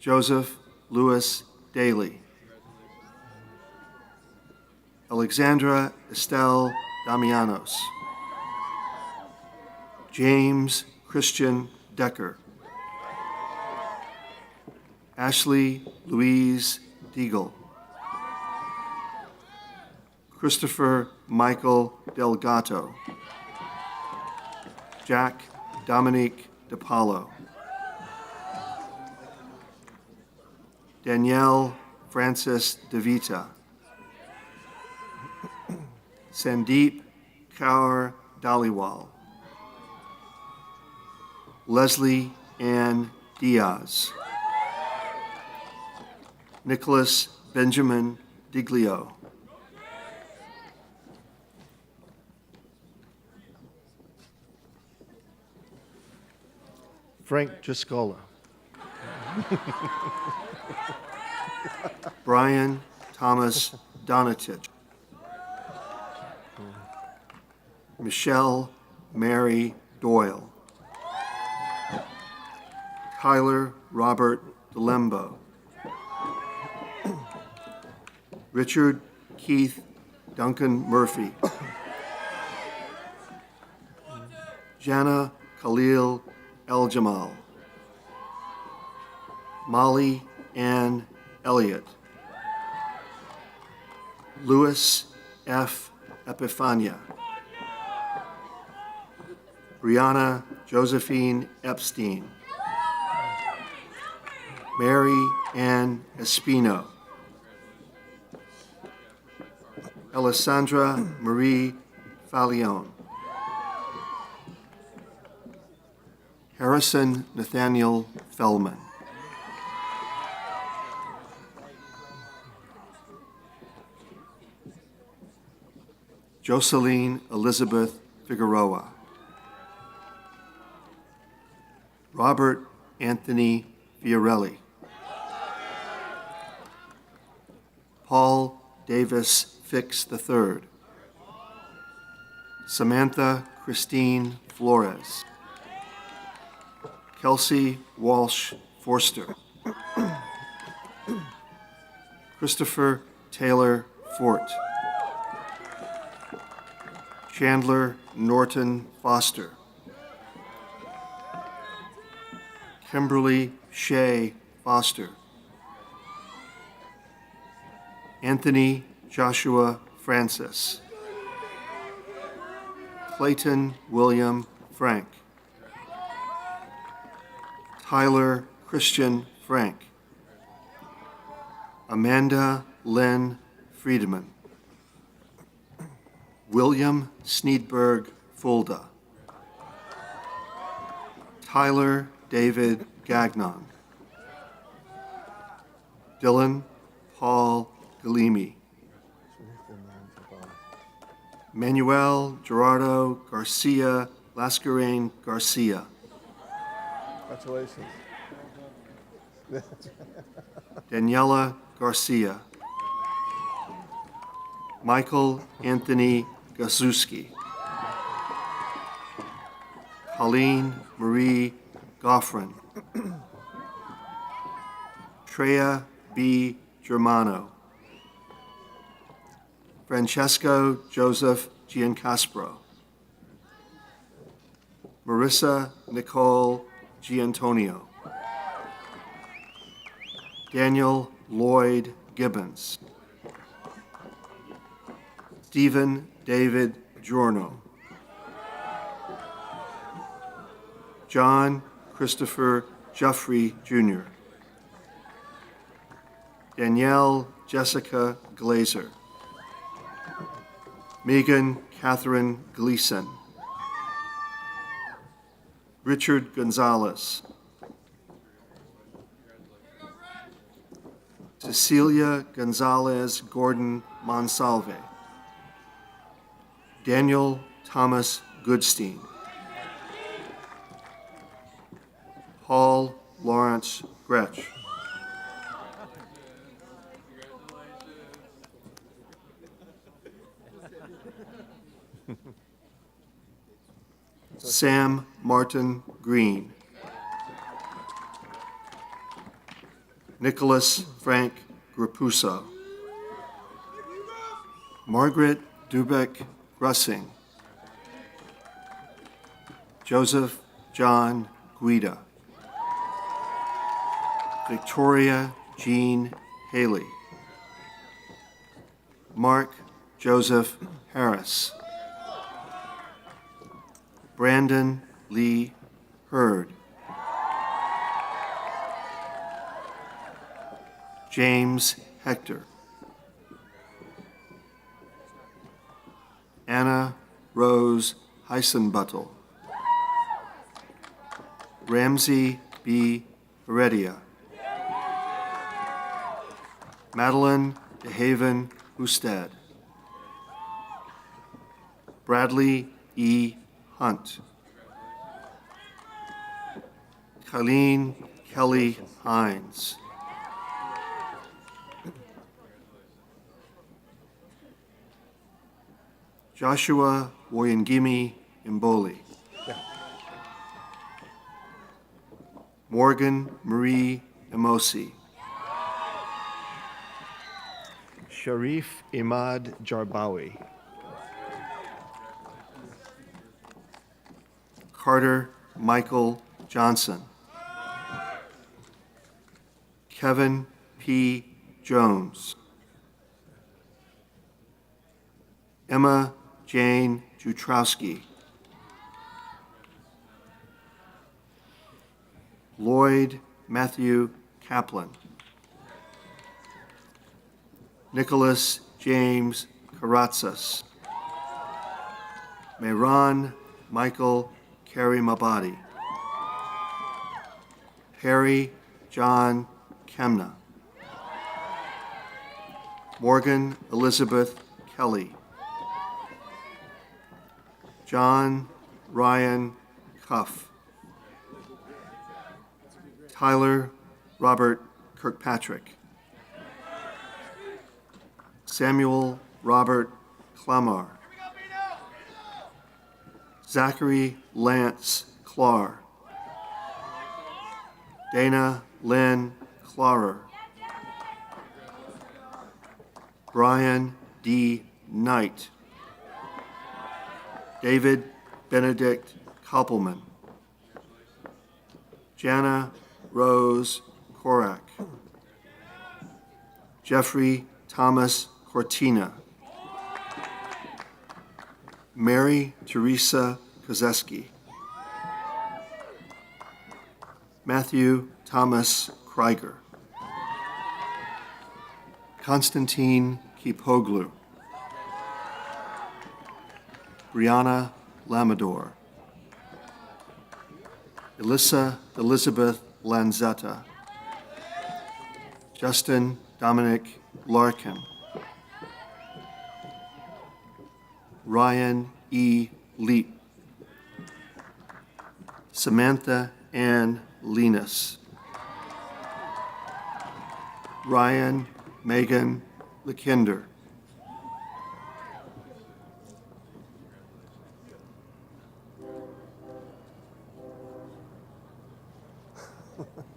Joseph Lewis Daly. Alexandra Estelle Damianos. James Christian Decker. Ashley Louise Deagle. Christopher Michael Delgato. Jack Dominique DePaulo. Danielle Francis DeVita. Sandeep Kaur Dhaliwal. Leslie Ann Diaz. Nicholas Benjamin Diglio. Frank Giscola. Brian Thomas Donatich. Michelle Mary Doyle. Tyler Robert DeLembo. Richard Keith Duncan Murphy. Jana Khalil El Jamal. Molly Ann Elliott. Louis F. Epifania. Brianna Josephine Epstein. Mary Ann Espino. Alessandra Marie Fallione. Harrison Nathaniel Fellman. Jocelyn Elizabeth Figueroa. Robert Anthony Fiorelli. Paul Davis Fix III. Samantha Christine Flores. Kelsey Walsh Forster. Christopher Taylor Fort. Chandler Norton Foster. Kimberly Shea Foster. Anthony Joshua Francis. Clayton William Frank. Tyler Christian Frank. Amanda Lynn Friedman. William Sneedberg Fulda. Tyler David Gagnon. Dylan Paul Galimi. Manuel Gerardo Garcia Lascarane Garcia. Congratulations. Daniela Garcia. Michael Anthony Gasuski. Colleen Marie Goffrin. Treya B. Germano. Francesco Joseph Giancaspro. Marissa Nicole Giantonio. Daniel Lloyd Gibbons. Stephen David Giorno. John Christopher Jeffrey Jr. Danielle Jessica Glazer. Megan Catherine Gleason. Richard Gonzalez. Cecilia Gonzalez Gordon Monsalve. Daniel Thomas Goodstein. Paul Lawrence Gretsch. Sam Martin Green. Nicholas Frank Grapuso. Margaret Dubeck Russing. Joseph John Guida. Victoria Jean Haley. Mark Joseph Harris. Brandon Lee Hurd. James Hector. Anna Rose Heisenbuttel. Ramsey B. Heredia. Madeline DeHaven Husted. Bradley E. Hunt. Colleen Kelly Hines. Joshua Woyengimi Imboli. Morgan Marie Emosi. Sharif Imad Jarbawi. Carter Michael Johnson. Kevin P. Jones. Emma Jane Jutrowski. Lloyd Matthew Kaplan. Nicholas James Karatsas. Mehran Michael Karimabadi. Harry John Kemna. Morgan Elizabeth Kelly. John Ryan Cuff. Tyler Robert Kirkpatrick. Samuel Robert Clamar. Zachary Lance Clar. Dana Lynn Clarer. Brian D. Knight. David Benedict Koppelman. Jana Rose Korak. Jeffrey Thomas Cortina. Mary Teresa Kozeski. Matthew Thomas Krieger. Konstantin Kipoglu. Brianna Lamador. Elissa Elizabeth Lanzetta. Justin Dominic Larkin. Ryan E. Leap. Samantha Ann Linus. Ryan Megan LeKinder.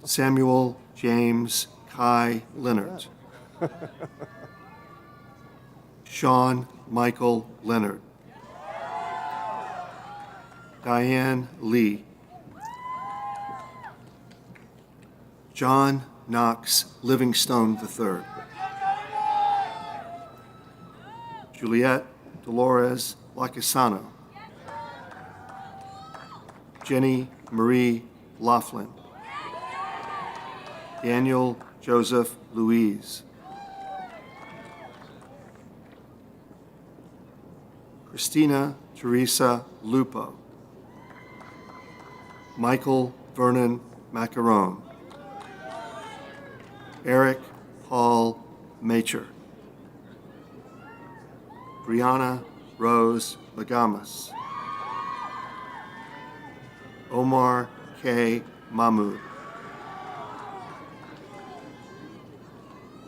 Samuel James Kai Leonard. Sean Michael Leonard. Diane Lee. John Knox Livingstone III. Juliette Dolores Lacasano. Jenny Marie Laughlin. Daniel Joseph Louise. Christina Teresa Lupo. Michael Vernon Macaron. Eric Paul Macher. Brianna Rose Lagamas. Omar K. Mahmood.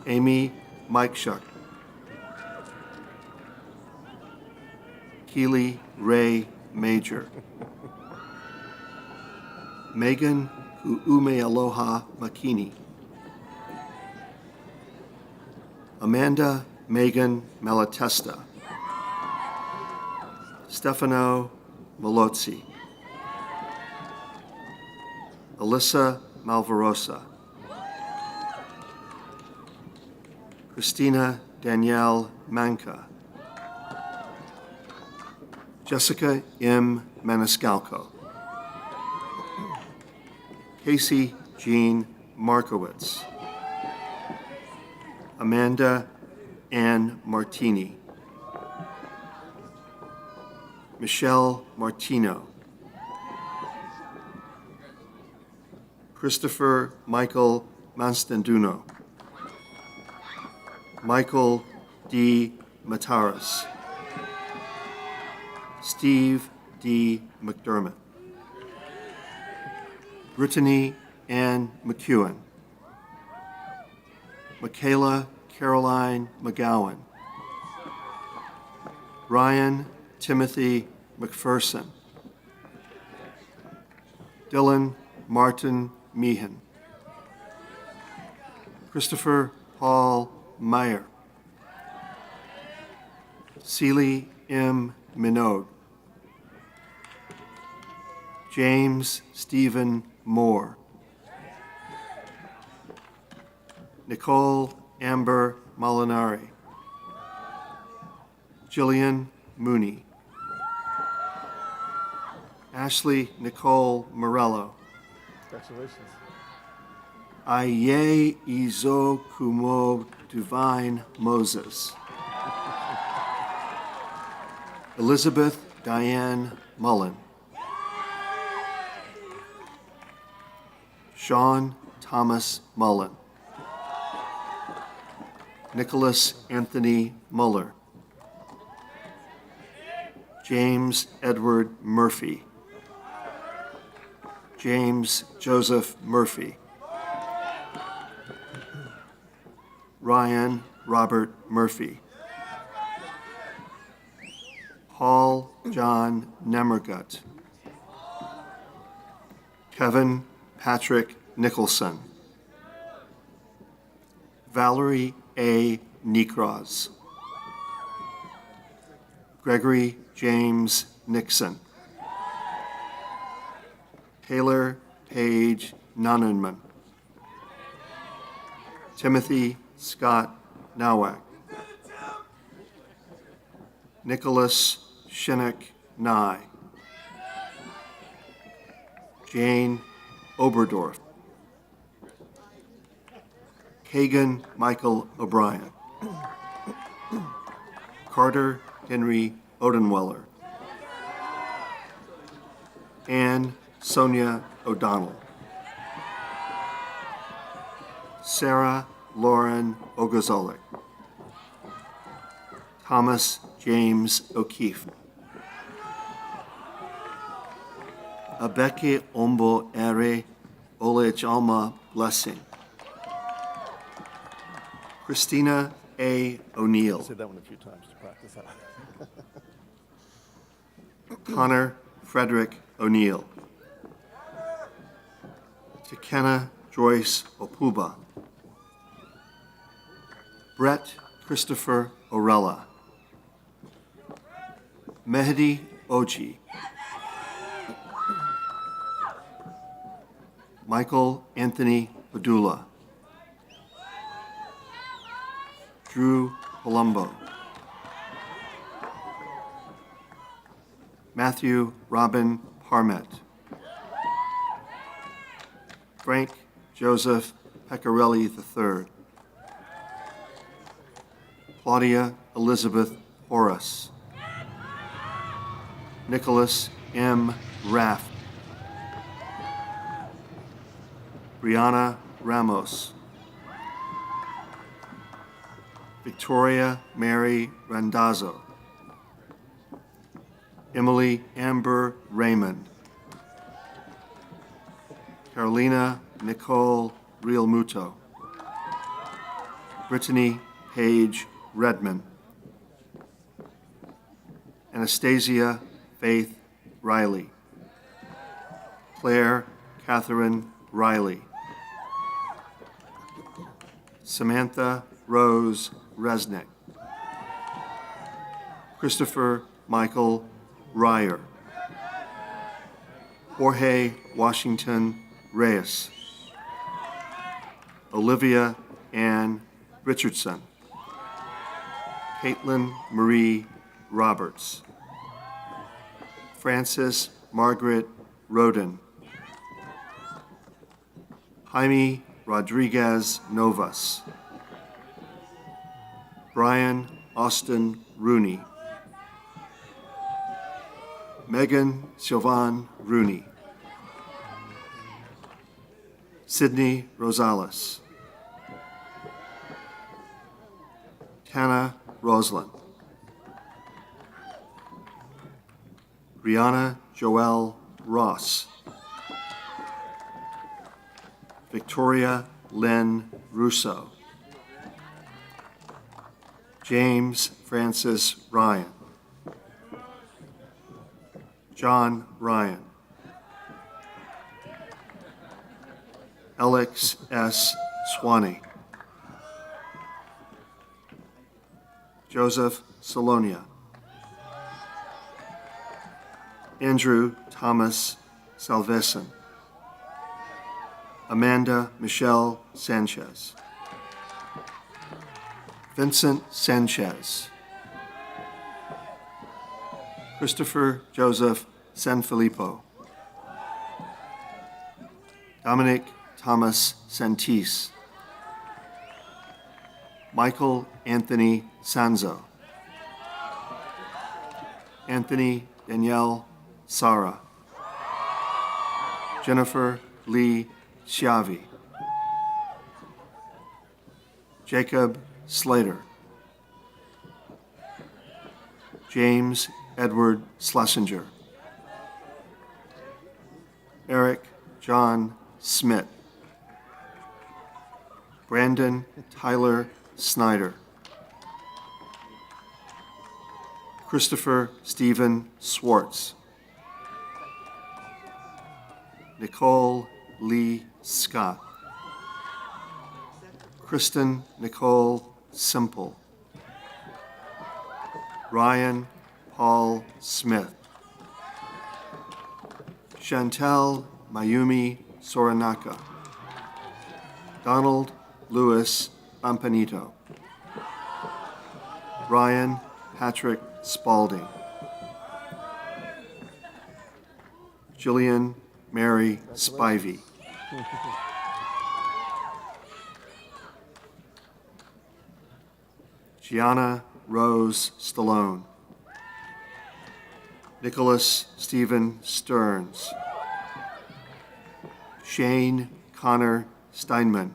Amy Mikeshuk. Keely Ray Major. Megan Umealoha Makini. Amanda Megan Malatesta. Stefano Malozzi. Alyssa Malvarosa. Christina Danielle Manca. Jessica M. Maniscalco. Casey Jean Markowitz. Amanda Ann Martini. Michelle Martino. Christopher Michael Manstanduno. Michael D. Mataras. Steve D. McDermott. Brittany Ann McEwen. Michaela Caroline McGowan. Ryan Timothy McPherson. Dylan Martin Meehan. Christopher Paul Meyer. Celie M. Minogue. James Stephen Moore. Nicole Amber Molinari. Jillian Mooney. Ashley Nicole Morello. Congratulations. Aye Izo Kumo Divine Moses. Elizabeth Diane Mullen. Sean Thomas Mullen. Nicholas Anthony Muller. James Edward Murphy. James Joseph Murphy. Ryan Robert Murphy. Paul John Nemergut. Kevin Patrick Nicholson. Valerie A. Necroz. Gregory James Nixon. Taylor Page Nonenman. Timothy Scott Nowak. Nicholas Shinnick Nye. Jane Oberdorf. Kagan Michael O'Brien. Carter Henry Odenweller. Anne Sonia O'Donnell. Sarah Lauren Ogozolik. Thomas James O'Keefe. Abeke Ombo Ere Olejama Blessing. Christina A. O'Neill. Said that one a few times to practice that. Connor Frederick O'Neill. Tekena Joyce Opuba. Brett Christopher Orella. Mehdi Oji. Michael Anthony Padula. Drew Palumbo. Matthew Robin Parmet. Frank Joseph Pecorelli III. Claudia Elizabeth Horace. Nicholas M. Raft. Brianna Ramos. Victoria Mary Randazzo. Emily Amber Raymond. Carolina Nicole Realmuto. Brittany Paige Redmond. Anastasia Faith Riley. Claire Catherine Riley. Samantha Rose Resnick. Christopher Michael Ryer. Jorge Washington Reyes. Olivia Ann Richardson. Caitlin Marie Roberts. Frances Margaret Roden. Jaime Rodriguez Novas. Brian Austin Rooney. Megan Sylvan Rooney. Sydney Rosales. Tana Roslin. Brianna Joelle Ross. Victoria Lynn Russo. James Francis Ryan. John Ryan. Alex S. Swanee. Joseph Salonia. Andrew Thomas Salveson. Amanda Michelle Sanchez. Vincent Sanchez. Christopher Joseph Sanfilippo. Dominic Thomas Santis. Michael Anthony Sanzo. Anthony Danielle Sara. Jennifer Lee Chiavi. Jacob Slater. James Edward Schlesinger. Eric John Smith. Brandon Tyler Snyder. Christopher Stephen Swartz. Nicole Lee Scott. Kristen Nicole Simple. Ryan Paul Smith. Chantel Mayumi Soranaka. Donald Louis Bampanito. Ryan Patrick Spalding. Jillian Mary Spivey. Gianna Rose Stallone. Nicholas Stephen Stearns. Shane Connor Steinman.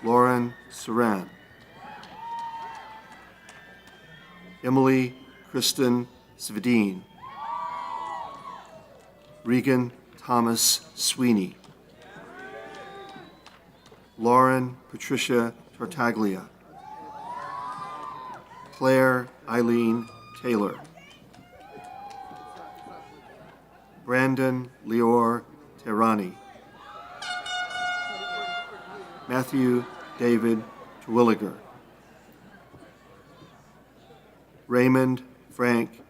Lauren Saran. Emily Kristen Svedin. Regan Thomas Sweeney. Lauren Patricia Tartaglia. Claire Eileen Taylor. Brandon Leor Terrani. Matthew David Terwilliger. Raymond Frank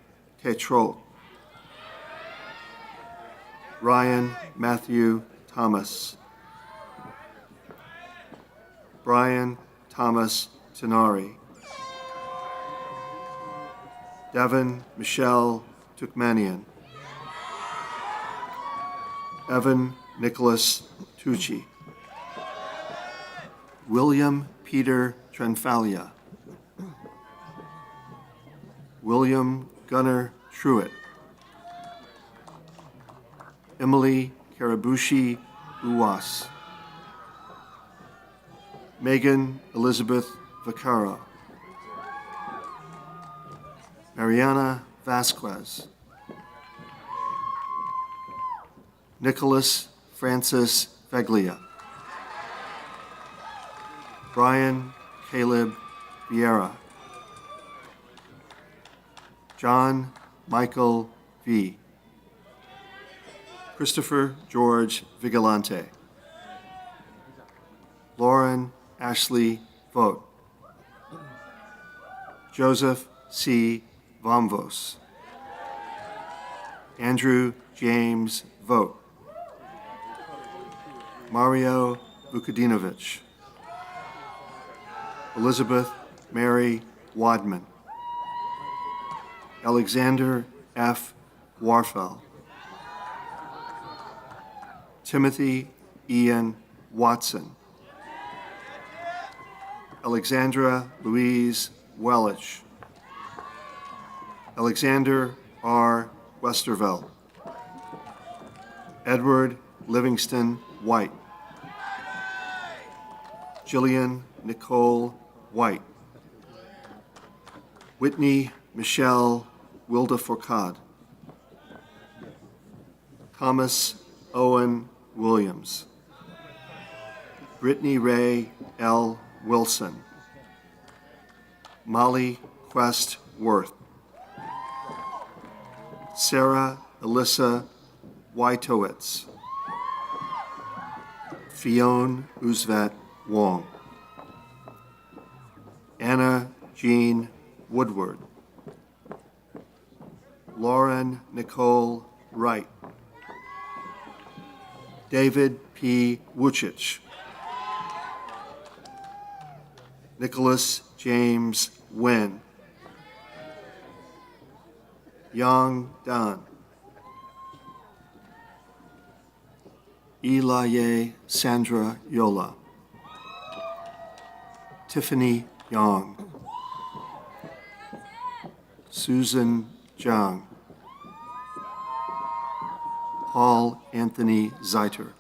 Tetrol. Ryan Matthew Thomas. Brian Thomas Tenari. Devin Michelle Tukmanian. Evan Nicholas Tucci. William Peter Trenfalia. William Gunnar Truitt. Emily Karabushi Uwas. Megan Elizabeth Vaccaro. Mariana Vasquez. Nicholas Francis Veglia. Brian Caleb Vieira. John Michael V. Christopher George Vigilante. Lauren Ashley Vogt. Joseph C. Vomvos. Andrew James Vogt. Mario Vukadinovich. Elizabeth Mary Wadman. Alexander F. Warfel. Timothy Ian Watson. Alexandra Louise Wellich. Alexander R. Westerveld. Edward Livingston White. Jillian Nicole White. Whitney Michelle Wilda-Fourcade. Thomas Owen Williams. Brittany Ray L. Wilson. Molly Quest Worth. Sarah Alyssa Wojtowicz. Fionn Uzvet Wong. Anna Jean Woodward. Lauren Nicole Wright. David P. Wuchich. Nicholas James Nguyen. Yang Dan. Elaye Sandra Yola. Tiffany Yang. Susan Zhang. Paul Anthony Zeiter.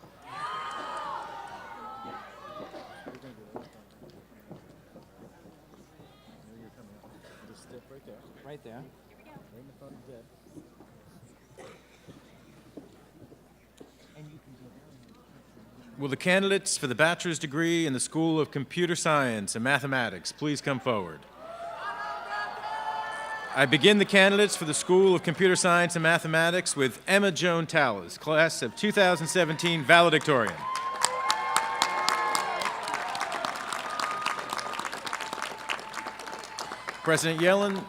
Right there. Will the candidates for the bachelor's degree in the School of Computer Science and Mathematics please come forward? I begin the candidates for the School of Computer Science and Mathematics with Emma Joan Talis, class of 2017 valedictorian. President Yellen,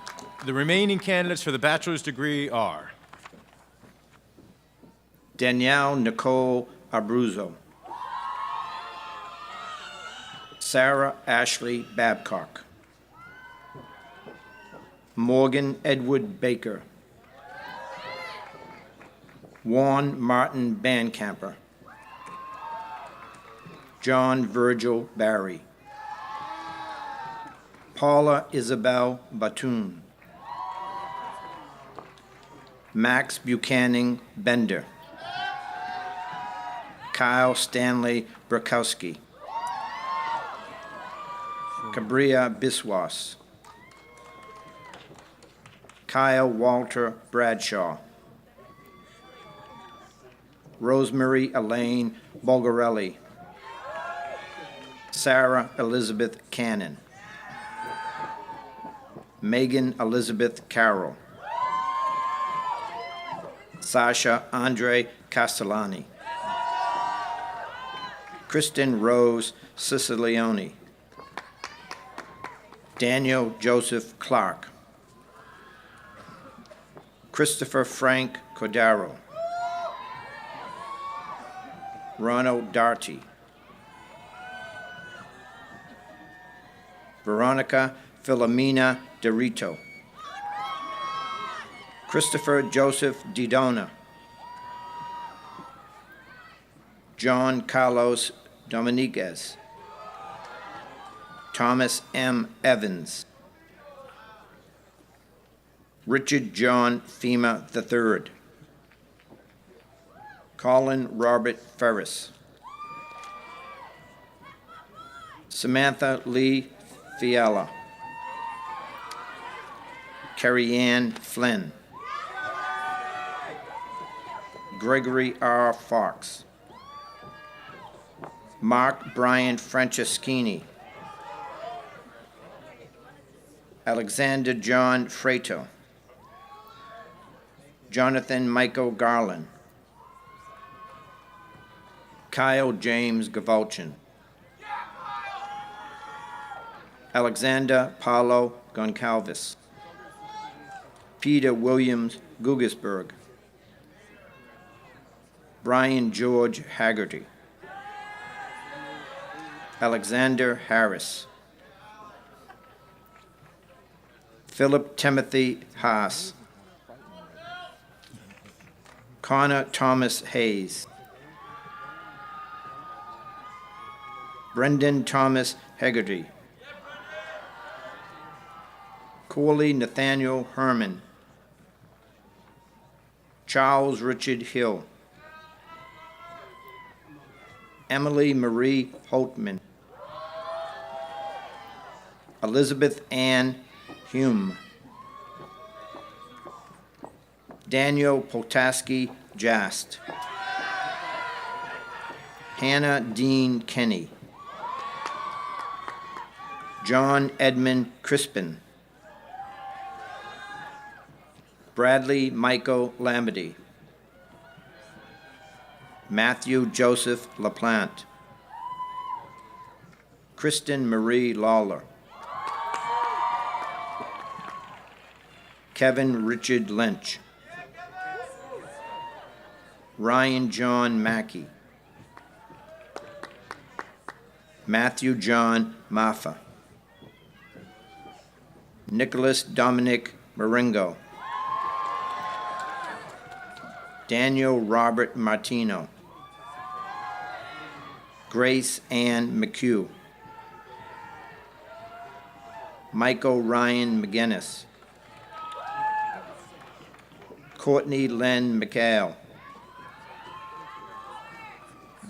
the remaining candidates for the bachelor's degree are Danielle Nicole Abruzzo. Sarah Ashley Babcock. Morgan Edward Baker. Juan Martin Bandcamper. John Virgil Barry. Paula Isabel Batoon. Max Buchanan Bender. Kyle Stanley Brakowski. Cabria Biswas. Kyle Walter Bradshaw. Rosemary Elaine Bulgarelli. Sarah Elizabeth Cannon. Megan Elizabeth Carroll. Sasha Andre Castellani. Kristen Rose Sicilioni. Daniel Joseph Clark. Christopher Frank Cordaro. Ronald Darty. Veronica Filomena DeRito, Christopher Joseph Didona, John Carlos Dominguez, Thomas M. Evans, Richard John Fema III, Colin Robert Ferris, Samantha Lee Fiala, Carrie Ann Flynn, Gregory R. Fox, Mark Brian Franceschini, Alexander John Freto, Jonathan Michael Garland, Kyle James Gavolchin, Alexander Paulo Goncalves, Peter Williams Gugisberg, Brian George Haggerty, Alexander Harris, Philip Timothy Haas, Connor Thomas Hayes, Brendan Thomas Hegarty, Corley Nathaniel Herman, Charles Richard Hill, Emily Marie Holtman, Elizabeth Ann Hume, Daniel Potaski Jast, Hannah Dean Kenny, John Edmund Crispin, Bradley Michael Lamberty, Matthew Joseph LaPlante, Kristen Marie Lawler, Kevin Richard Lynch, Ryan John Mackey, Matthew John Maffa, Nicholas Dominic Marengo, Daniel Robert Martino, Grace Ann McHugh, Michael Ryan McGinnis, Courtney Lynn McHale,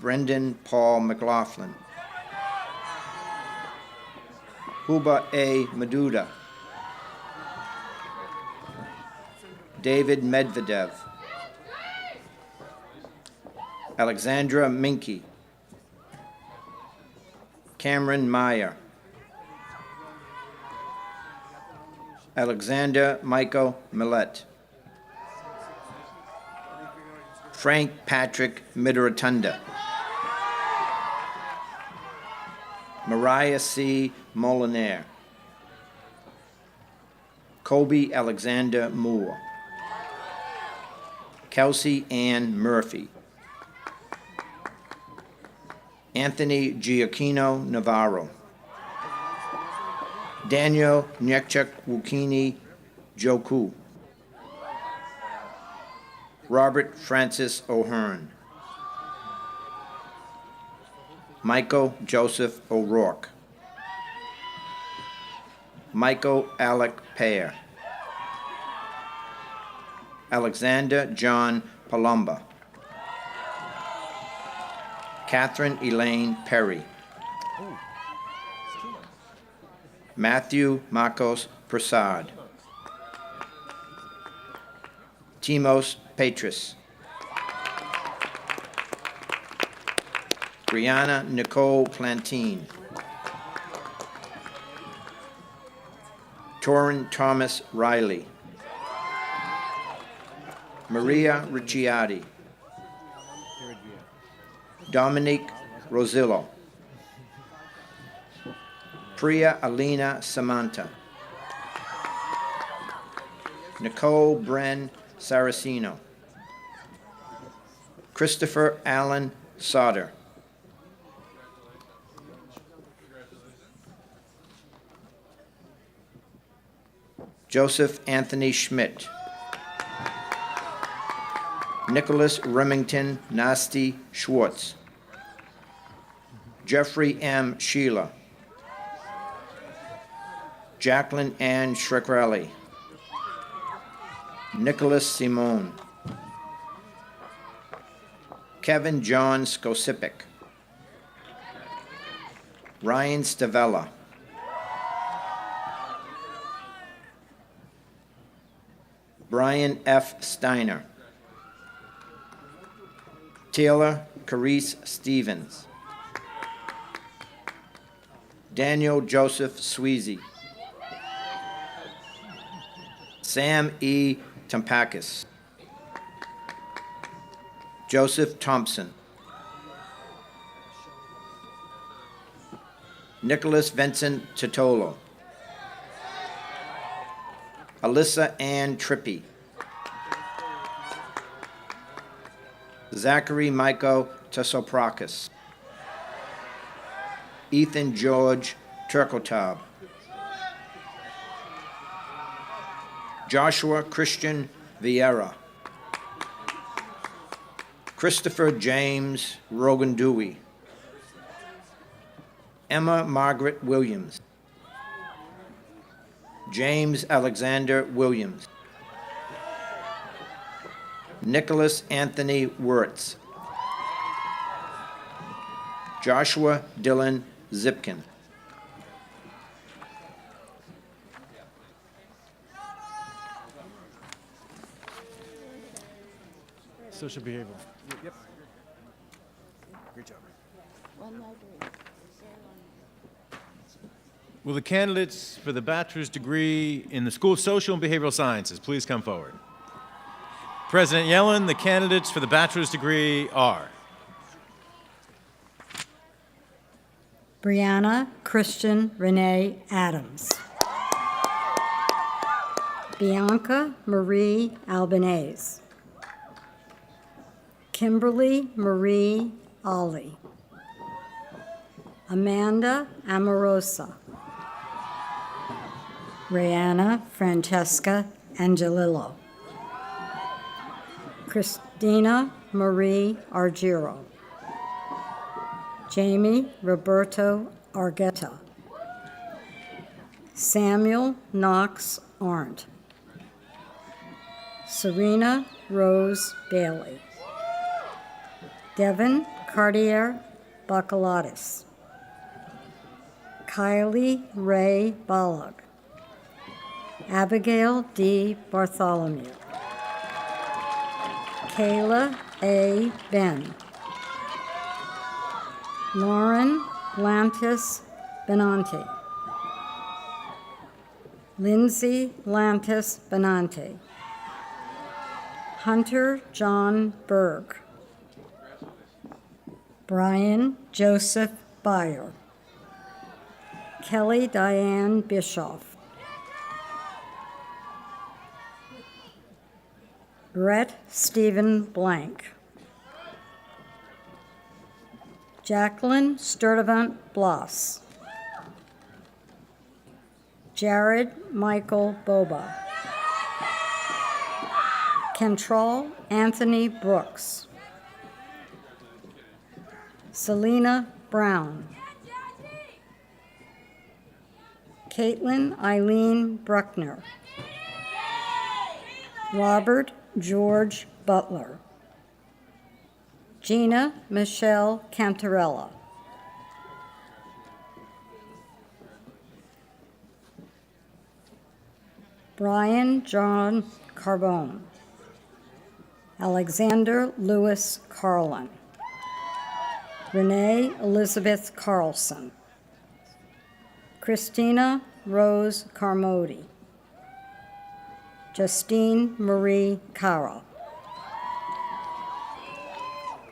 Brendan Paul McLaughlin, Huba A. Maduda, David Medvedev, Alexandra Minky, Cameron Meyer, Alexander Michael Millett, Frank Patrick Midratunda, Mariah C. Molinaire, Colby Alexander Moore, Kelsey Ann Murphy, Anthony Giacchino Navarro, Daniel Nyekchuk Wukini Joku, Robert Francis O'Hearn, Michael Joseph O'Rourke, Michael Alec Pear, Alexander John Palumba, Catherine Elaine Perry, Matthew Marcos Prasad, Timos Petrus, Brianna Nicole Plantine, Torrin Thomas Riley, Maria Ricciardi, Dominique Rosillo, Priya Alina Samanta, Nicole Bren Saraceno, Christopher Allen Sauter, Joseph Anthony Schmidt. Nicholas Remington Nasty Schwartz. Jeffrey M. Sheila. Jacqueline Ann Schreckrelli. Nicholas Simone. Kevin John Skosipic. Ryan Stavella. Brian F. Steiner. Taylor Carice Stevens. Daniel Joseph Sweezy. Sam E. Tampakis. Joseph Thompson. Nicholas Vincent Titolo. Alyssa Ann Trippy. Zachary Michael Tesoprakis. Ethan George Turkotab. Joshua Christian Vieira. Christopher James Rogan-Dewey. Emma Margaret Williams. James Alexander Williams. Nicholas Anthony Wirtz. Joshua Dylan Zipkin. Social behavioral. Yep. Great job. Will the candidates for the bachelor's degree in the School of Social and Behavioral Sciences please come forward? President Yellen, the candidates for the bachelor's degree are Brianna Christian Renee Adams. Bianca Marie Albanese. Kimberly Marie Ollie. Amanda Amorosa. Rihanna Francesca Angelillo. Christina Marie Argiro. Jamie Roberto Argueta. Samuel Knox Arndt. Serena Rose Bailey. Devin Cartier Bacalatis. Kylie Ray Balog. Abigail D. Bartholomew. Kayla A. Ben. Lauren Lantis Benante. Lindsay Lantis Benante. Hunter John Berg. Brian Joseph Byer. Kelly Diane Bischoff. Brett Stephen Blank. Jacqueline Sturdivant Bloss. Jared Michael Boba. Kentrell Anthony Brooks. Selena Brown. Caitlin Eileen Bruckner. Robert George Butler. Gina Michelle Cantarella. Brian John Carbone. Alexander Lewis Carlin. Renee Elizabeth Carlson. Christina Rose Carmody. Justine Marie Cara.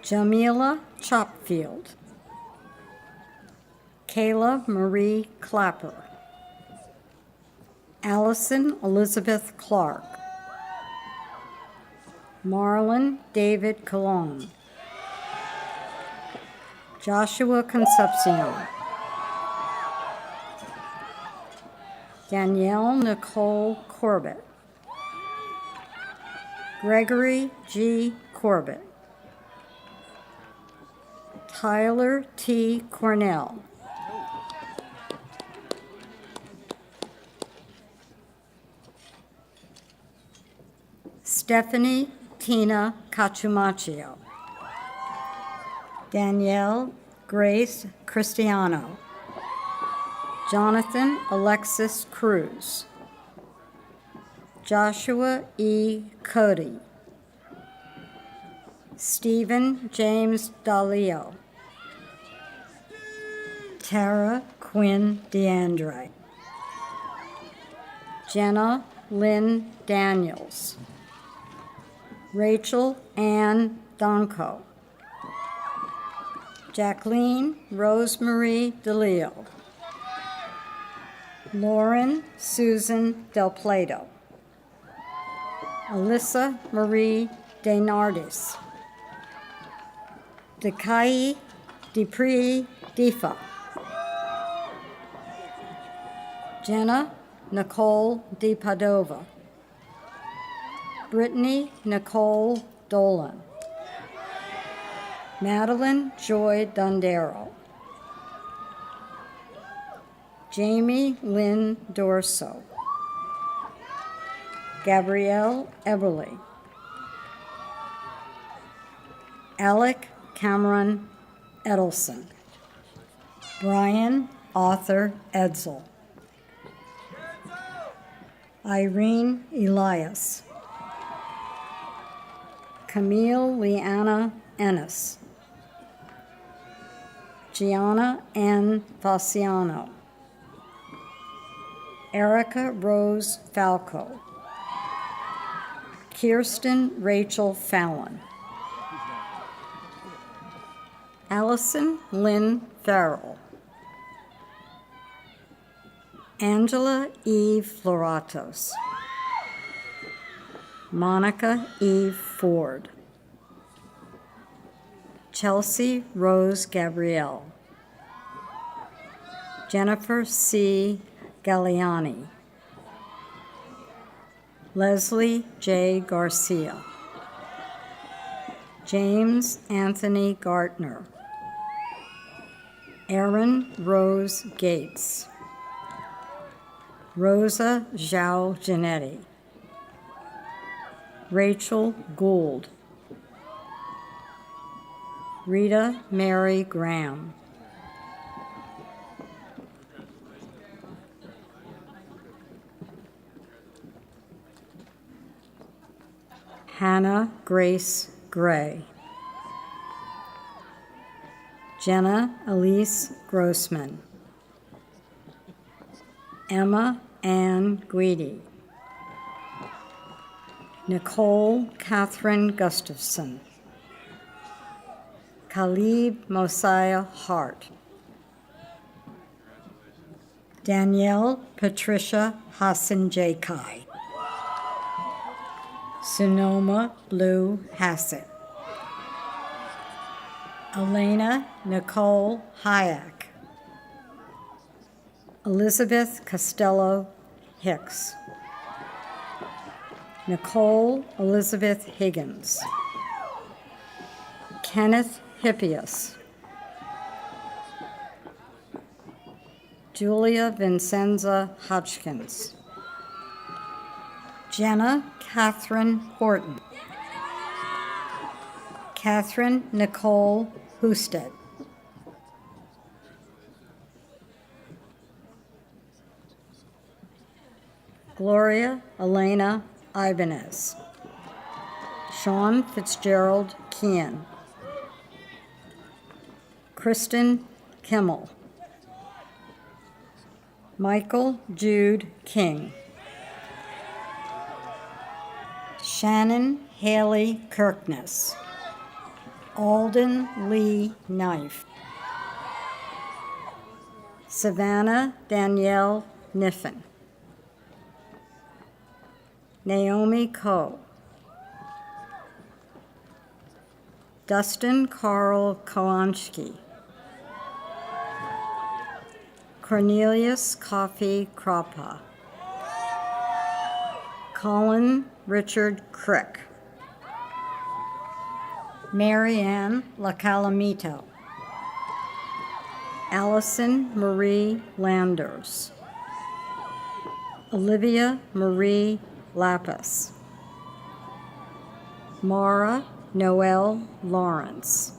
Jamila Chopfield. Kayla Marie Clapper. Allison Elizabeth Clark. Marlon David Colon. Joshua Concepcion. Danielle Nicole Corbett. Gregory G. Corbett. Tyler T. Cornell. Stephanie Tina Cachumaccio. Danielle Grace Cristiano. Jonathan Alexis Cruz. Joshua E. Cody. Stephen James Dalio. Tara Quinn DeAndre. Jenna Lynn Daniels. Rachel Ann Donko. Jacqueline Rosemarie DeLeo. Lauren Susan Del Plato. Alyssa Marie Denardis. Dekai Depri Defa. Jenna Nicole DePadova. Brittany Nicole Dolan. Madeline Joy Dondero. Jamie Lynn Dorso. Gabrielle Eberly. Alec Cameron Edelson. Brian Arthur Edsel. Irene Elias. Camille Leanna Ennis. Gianna N. Fasciano. Erica Rose Falco. Kirsten Rachel Fallon. Allison Lynn Farrell. Angela Eve Floratos. Monica Eve Ford. Chelsea Rose Gabrielle. Jennifer C. Galliani. Leslie J. Garcia. James Anthony Gartner. Erin Rose Gates. Rosa Zhao Janetti. Rachel Gould. Rita Mary Graham. Hannah Grace Gray. Jenna Elise Grossman. Emma Ann Guidi. Nicole Catherine Gustafson. Khalib Mosiah Hart. Danielle Patricia Hassan Jakai. Sonoma Blue Hassett. Elena Nicole Hayek. Elizabeth Costello Hicks. Nicole Elizabeth Higgins. Kenneth Hippias. Julia Vincenza Hodgkins. Jenna Catherine Horton. Catherine Nicole Husted. Gloria Elena Ibanez. Sean Fitzgerald Kean. Kristen Kimmel. Michael Jude King. Shannon Haley Kirkness. Alden Lee Knife. Savannah Danielle Niffen. Naomi Coe. Dustin Carl Kowanski. Cornelius Coffey Kroppa. Colin Richard Crick, Mary Ann LaCalamito, Allison Marie Landers, Olivia Marie Lapis, Mara Noel Lawrence,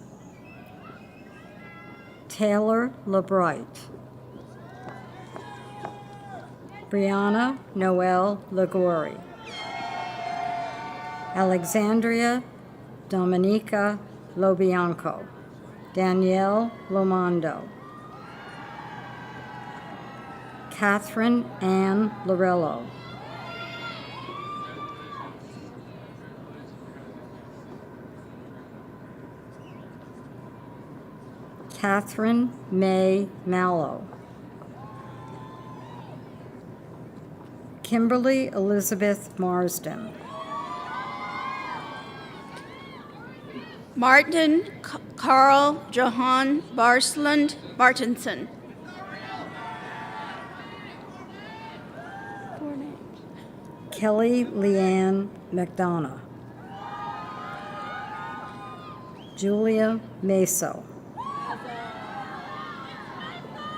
Taylor LeBright, Brianna Noel Ligori, Alexandria Dominica Lobianco, Danielle Lomondo, Catherine Ann Lorello, Catherine May Mallow, Kimberly Elizabeth Marsden, Martin Carl Johan Barsland Martinson. Kelly Leanne McDonough, Julia Meso,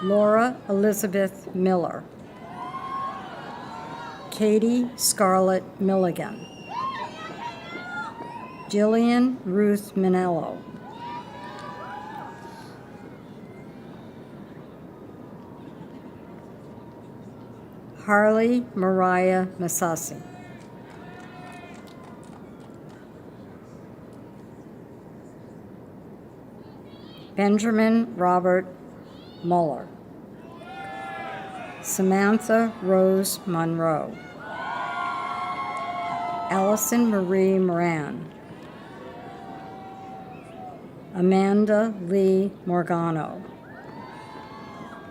Laura Elizabeth Miller, Katie Scarlett Milligan, Jillian Ruth Minello, Harley Mariah Masasi, Benjamin Robert Muller, Samantha Rose Monroe, Allison Marie Moran, Amanda Lee Morgano,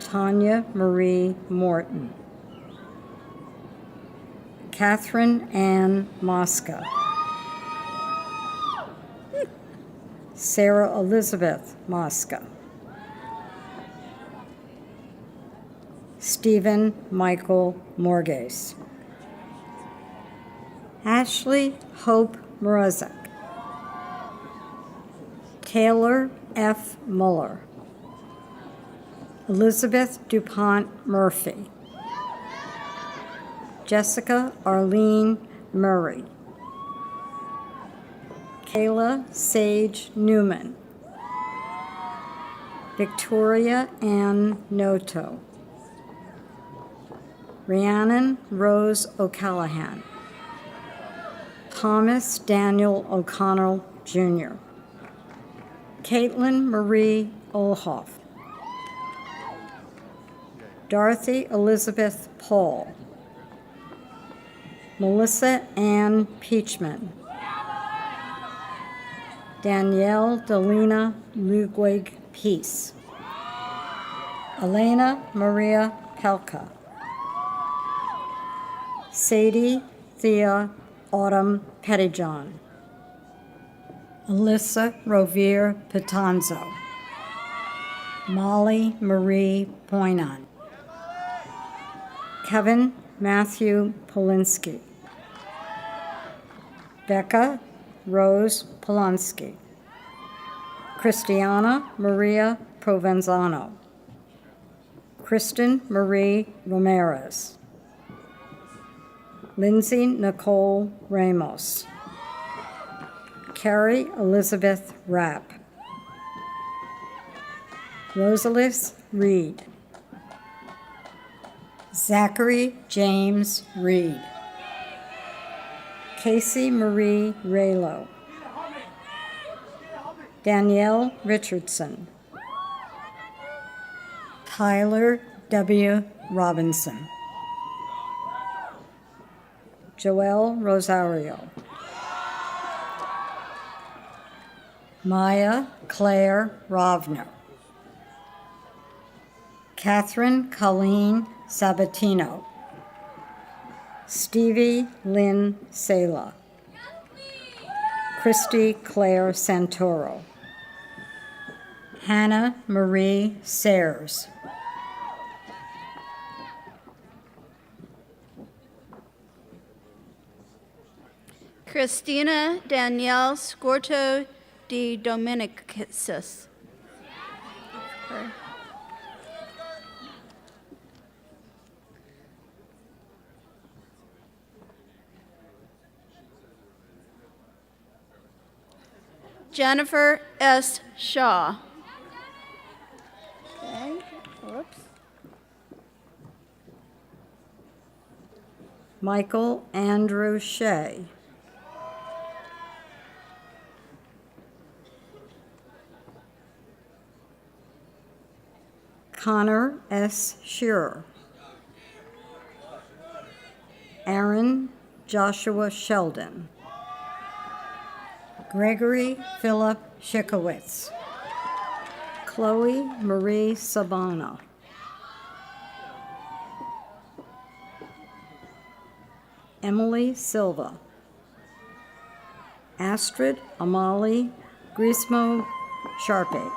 Tanya Marie Morton, Catherine Ann Mosca, Sarah Elizabeth Mosca, Stephen Michael Morges, Ashley Hope Mrazek, Taylor F. Muller, Elizabeth DuPont Murphy, Jessica Arlene Murray, Kayla Sage Newman, Victoria Ann Noto, Rhiannon Rose O'Callahan, Thomas Daniel O'Connell Jr., Caitlin Marie Olhoff, Dorothy Elizabeth Paul, Melissa Ann Peachman, Danielle Delina Ludwig Peace, Elena Maria Pelka, Sadie Thea Autumn Pettyjohn, Alyssa Rovere Patanzo, Molly Marie Poinon, Kevin Matthew Polinsky, Becca Rose Polonsky, Christiana Maria Provenzano, Kristen Marie Ramirez, Lindsay Nicole Ramos, Carrie Elizabeth Rapp, Rosalis Reed, Zachary James Reed, Casey Marie Raylo, Danielle Richardson, Tyler W. Robinson, Joelle Rosario, Maya Claire Rovner, Catherine Colleen Sabatino, Stevie Lynn Sela, Christy Claire Santoro, Hannah Marie Sayers, Christina Danielle Scorto de Dominicis. Jennifer S. Shaw. Okay, whoops. Michael Andrew Shea. Connor S. Shearer. Aaron Joshua Sheldon. Gregory Philip Schikowitz. Chloe Marie Sabana. Emily Silva. Astrid Amali Grismo Sharpe.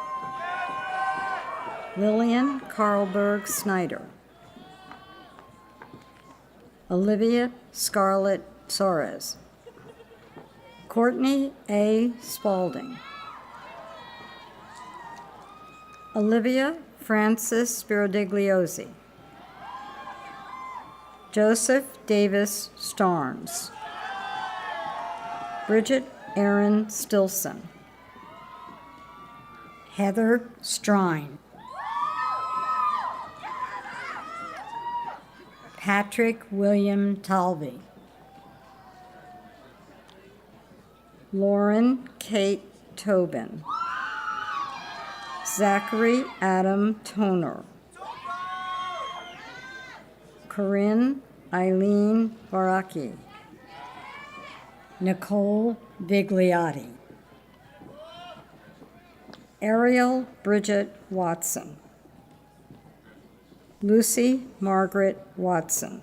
Lillian Carlberg Snyder. Olivia Scarlett Soares. Courtney A. Spalding. Olivia Francis Spiradigliosi. Joseph Davis Starnes. Bridget Erin Stilson. Heather Strine. Patrick William Talvey. Lauren Kate Tobin. Zachary Adam Toner. Corinne Eileen Baraki. Nicole Vigliotti. Ariel Bridget Watson. Lucy Margaret Watson.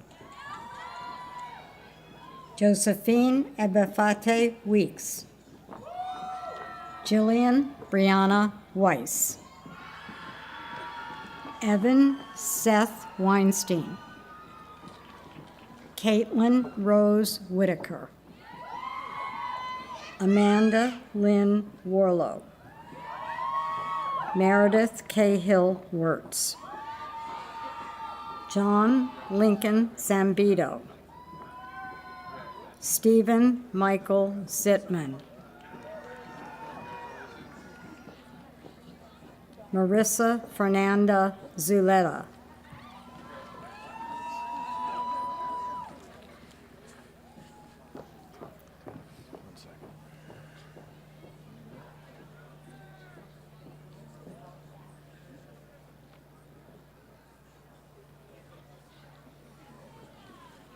Josephine Ebefate Weeks. Jillian Brianna Weiss. Evan Seth Weinstein. Caitlin Rose Whitaker. Amanda Lynn Warlow. Meredith Cahill Wirtz. John Lincoln Zambito. Stephen Michael Zittman. Marissa Fernanda Zuleta.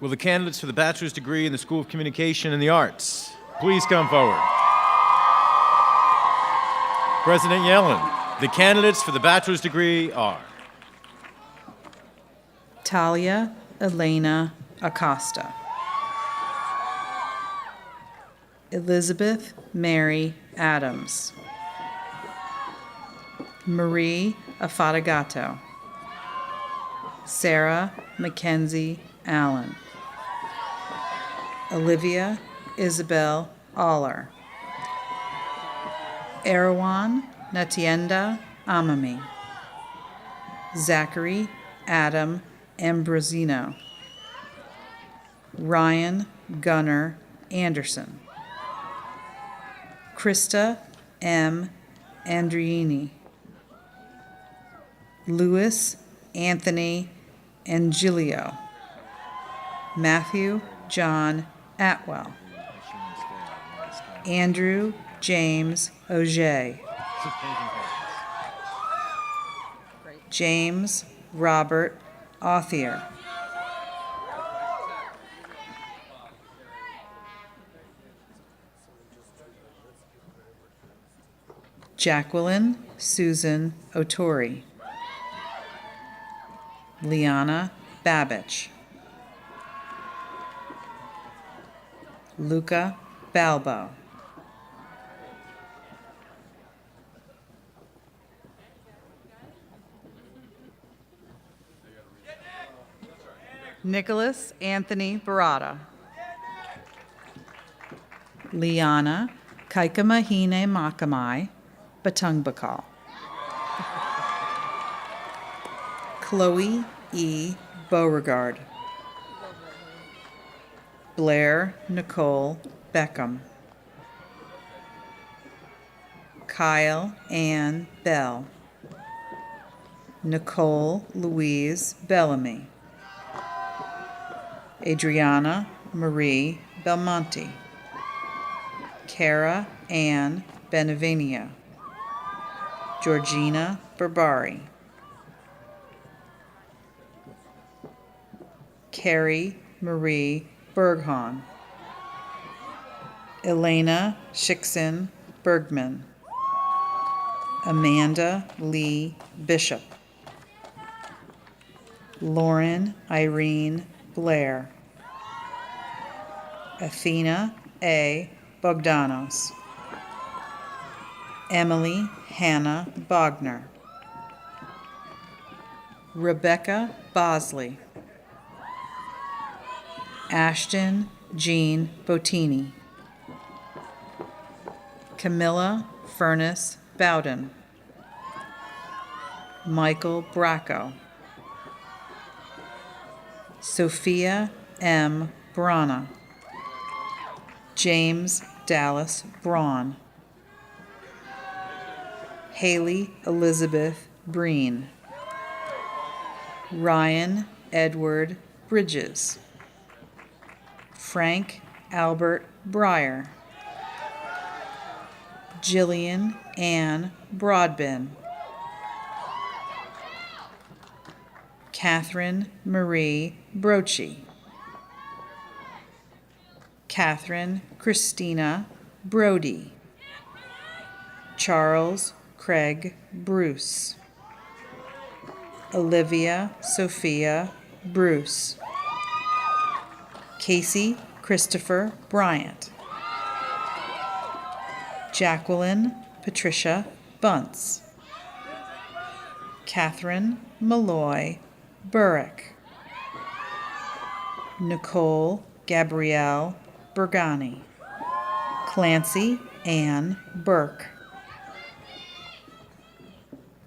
Will the candidates for the bachelor's degree in the School of Communication and the Arts please come forward? President Yellen, the candidates for the bachelor's degree are Talia Elena Acosta, Elizabeth Mary Adams, Marie Affatagato, Sarah Mackenzie Allen, Olivia Isabel Aller, Erwan Natienda Amami, Zachary Adam Ambrosino, Ryan Gunnar Anderson, Krista M. Andreini, Louis Anthony Angilio, Matthew John Atwell, Andrew James Auger, James Robert Authier, Jacqueline Susan Otori, Liana Babich, Luca Balbo, Nicholas Anthony Barata, Liana Kaikamahine Makamai Batungbakal. Chloe E. Beauregard. Blair Nicole Beckham. Kyle Ann Bell. Nicole Louise Bellamy. Adriana Marie Belmonte. Cara Ann Benavenio. Georgina Barbari. Carrie Marie Berghahn. Elena Schickson Bergman. Amanda Lee Bishop. Lauren Irene Blair. Athena A. Bogdanos. Emily Hannah Bogner. Rebecca Bosley. Ashton Jean Bottini. Camilla Furnace Bowden. Michael Bracco. Sophia M. Brana. James Dallas Braun. Haley Elizabeth Breen. Ryan Edward Bridges. Frank Albert Breyer. Jillian Ann Broadbent. Catherine Marie Brochi. Catherine Christina Brody. Charles Craig Bruce. Olivia Sophia Bruce. Casey Christopher Bryant. Jacqueline Patricia Bunce. Catherine Malloy Burrick. Nicole Gabrielle Bergani. Clancy Ann Burke.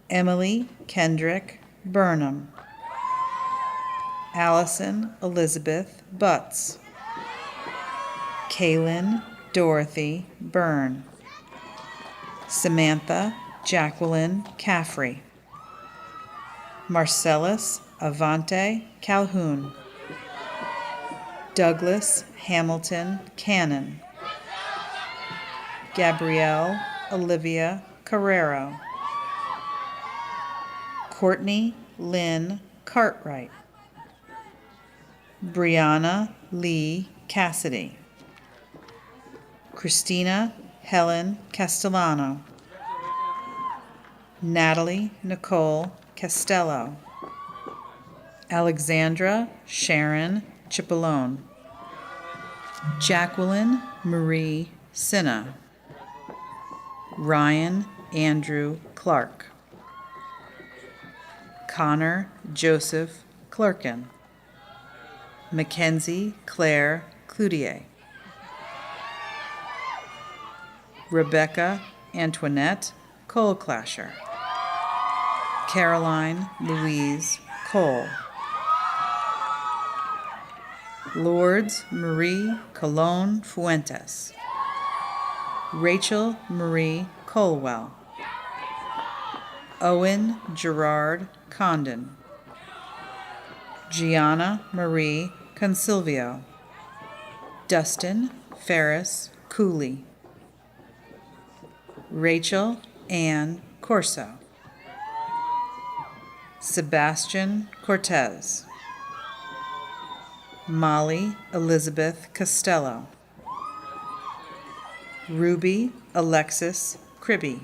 Emily Kendrick Burnham. Allison Elizabeth Butts. Kaylin Dorothy Byrne. Samantha Jacqueline Caffrey. Marcellus Avante Calhoun. Douglas Hamilton Cannon. Gabrielle Olivia Carrero. Courtney Lynn Cartwright. Brianna Lee Cassidy. Christina Helen Castellano. Natalie Nicole Castello. Alexandra Sharon Cipollone. Jacqueline Marie Sinna. Ryan Andrew Clark. Connor Joseph Clerkin. Mackenzie Claire Cloutier. Rebecca Antoinette Colclasher. Caroline Louise Cole. Lourdes Marie Colon Fuentes. Rachel Marie Colwell. Owen Gerard Condon. Gianna Marie Consilvio. Dustin Ferris Cooley. Rachel Ann Corso. Sebastian Cortez. Molly Elizabeth Costello. Ruby Alexis Cribby.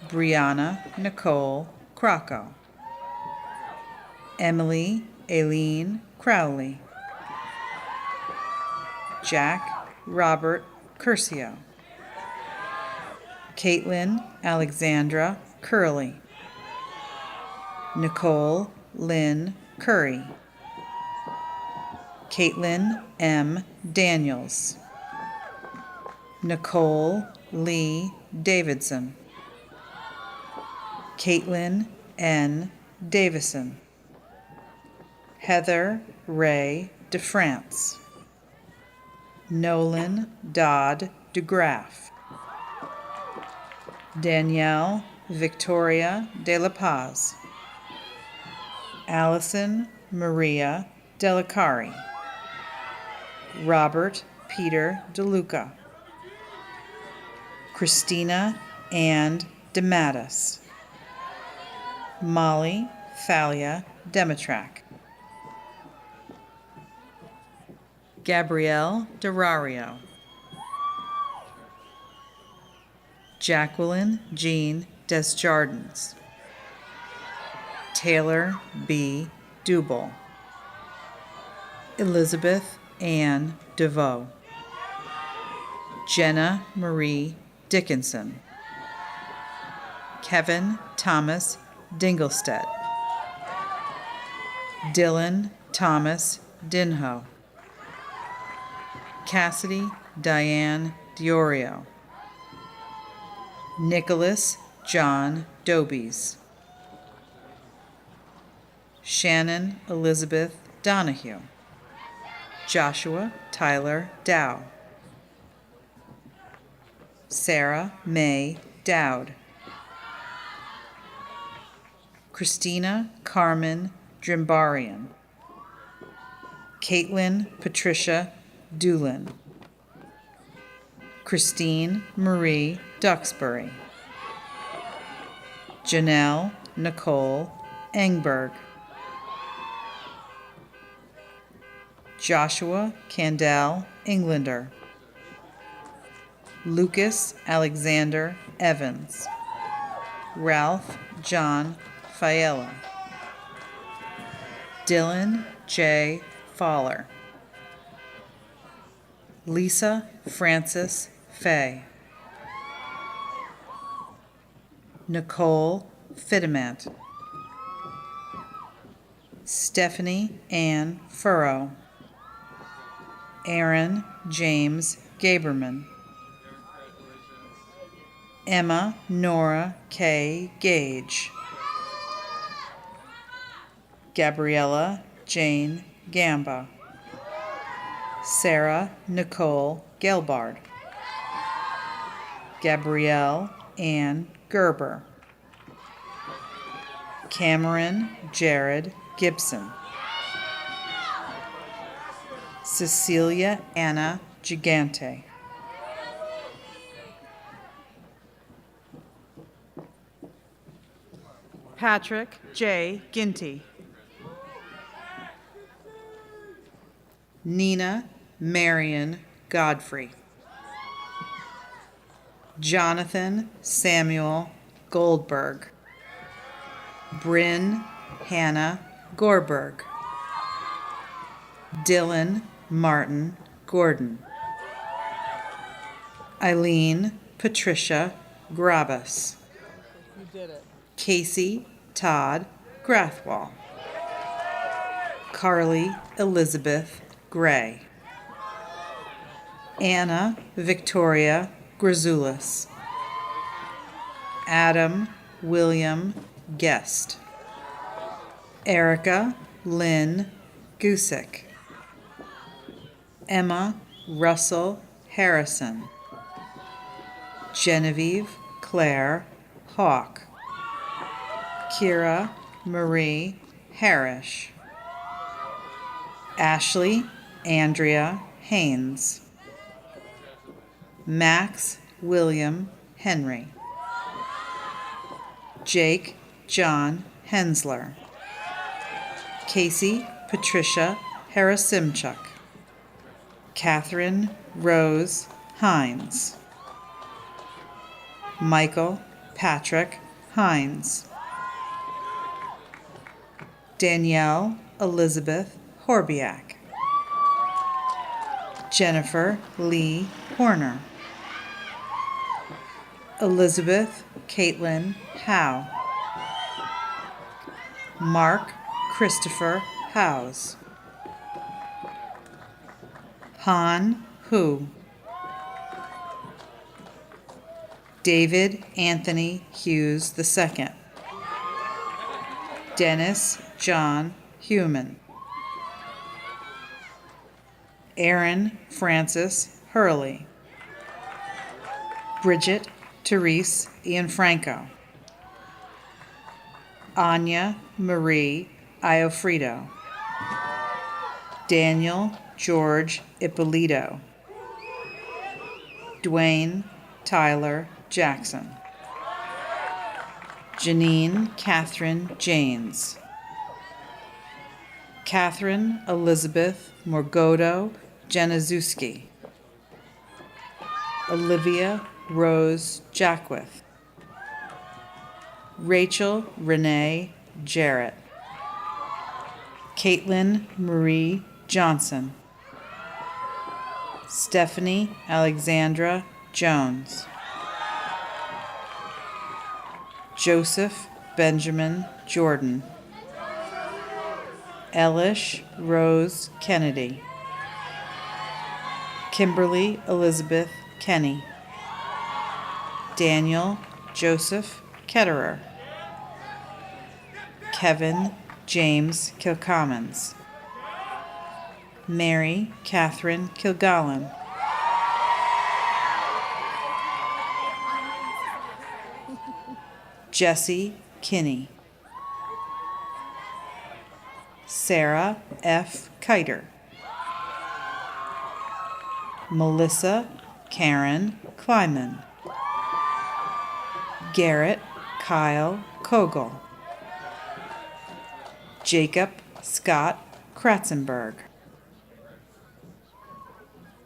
Brianna Nicole Crocco. Emily Aileen Crowley. Jack Robert Curcio. Caitlin Alexandra Curley. Nicole Lynn Curry. Caitlin M. Daniels. Nicole Lee Davidson, Caitlin N. Davison, Heather Ray DeFrance, Nolan Dodd DeGraff, Danielle Victoria De La Paz, Allison Maria Delicari, Robert Peter DeLuca, Christina Ann DeMattis, Molly Thalia Demetrak, Gabrielle DeRario, Jacqueline Jean Desjardins, Taylor B. Dubel, Elizabeth Ann DeVoe, Jenna Marie Dickinson, Kevin Thomas Dinglestead, Dylan Thomas Dinho, Cassidy Diane Diorio, Nicholas John Dobies, Shannon Elizabeth Donahue, Joshua Tyler Dow, Sarah May Dowd, Christina Carmen Drimbarian, Caitlin Patricia Doolin, Christine Marie Duxbury, Janelle Nicole Engberg, Joshua Candell Englander, Lucas Alexander Evans, Ralph John Fiella, Dylan J. Fowler, Lisa Frances Fay, Nicole Fittimant, Stephanie Ann Furrow, Aaron James Gaberman, Emma Nora K. Gage, Gabriella Jane Gamba, Sarah Nicole Gelbard, Gabrielle Ann Gerber, Cameron Jared Gibson, Cecilia Anna Gigante, Patrick J. Ginty, Nina Marion Godfrey, Jonathan Samuel Goldberg, Bryn Hannah Gorberg, Dylan Martin Gordon, Eileen Patricia Grabus, Casey Todd Grathwall, Carly Elizabeth Gray, Anna Victoria Grazoulis, Adam William Guest, Erica Lynn Gusick, Emma Russell Harrison, Genevieve Claire Hawk, Kira Marie Harrish, Ashley Andrea Haynes, Max William Henry, Jake John Hensler, Casey Patricia Harasimchuk, Catherine Rose Hines, Michael Patrick Hines, Danielle Elizabeth Horbiak, Jennifer Lee Horner, Elizabeth Caitlin Howe, Mark Christopher Howes, Han Hu, David Anthony Hughes II. Dennis John Heumann. Aaron Francis Hurley. Bridget Therese Ianfranco. Anya Marie Iofrido. Daniel George Ippolito. Dwayne Tyler Jackson. Janine Catherine Janes. Catherine Elizabeth Morgodo Januszewski. Olivia Rose Jackwith. Rachel Renee Jarrett. Caitlin Marie Johnson. Stephanie Alexandra Jones. Joseph Benjamin Jordan. Elish Rose Kennedy. Kimberly Elizabeth Kenny. Daniel Joseph Ketterer. Kevin James Kilcommons. Mary Catherine Kilgallen. Jesse Kinney. Sarah F. Kiter. Melissa Karen Kleiman. Garrett Kyle Kogel. Jacob Scott Kratzenberg.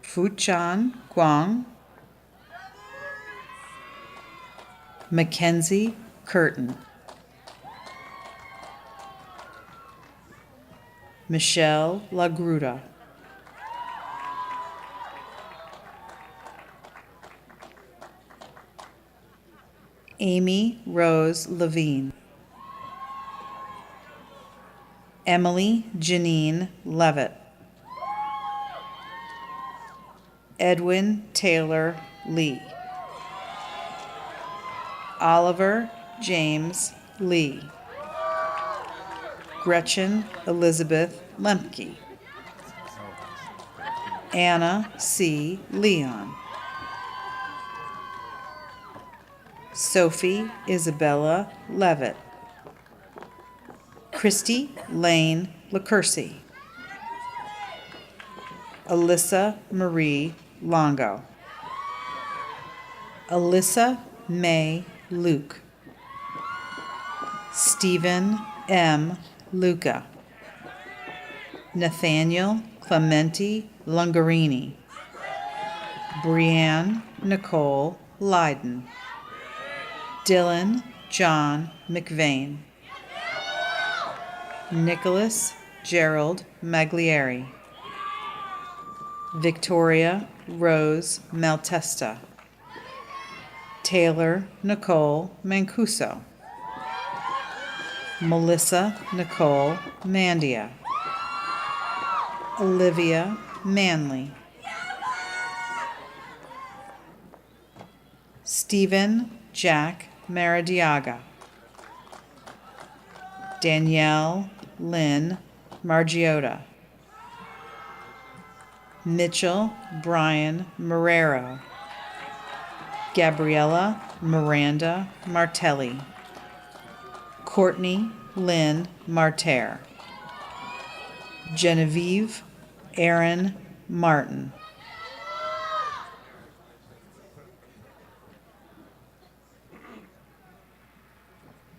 Fuchan Guang. Mackenzie Curtin. Michelle Lagruda. Amy Rose Levine. Emily Janine Levitt. Edwin Taylor Lee. Oliver James Lee. Gretchen Elizabeth Lemke. Anna C. Leon. Sophie Isabella Levitt. Christy Lane LaCursey. Alyssa Marie Longo. Alyssa May Luke. Stephen M. Luca. Nathaniel Clementi Lungarini. Brianne Nicole Leiden. Dylan John McVeigh. Nicholas Gerald Maglieri. Victoria Rose Maltesta. Taylor Nicole Mancuso. Melissa Nicole Mandia. Olivia Manley. Stephen Jack Maradiaga. Danielle Lynn Margiota. Mitchell Brian Marrero. Gabriella Miranda Martelli. Courtney Lynn Marter. Genevieve Aaron Martin.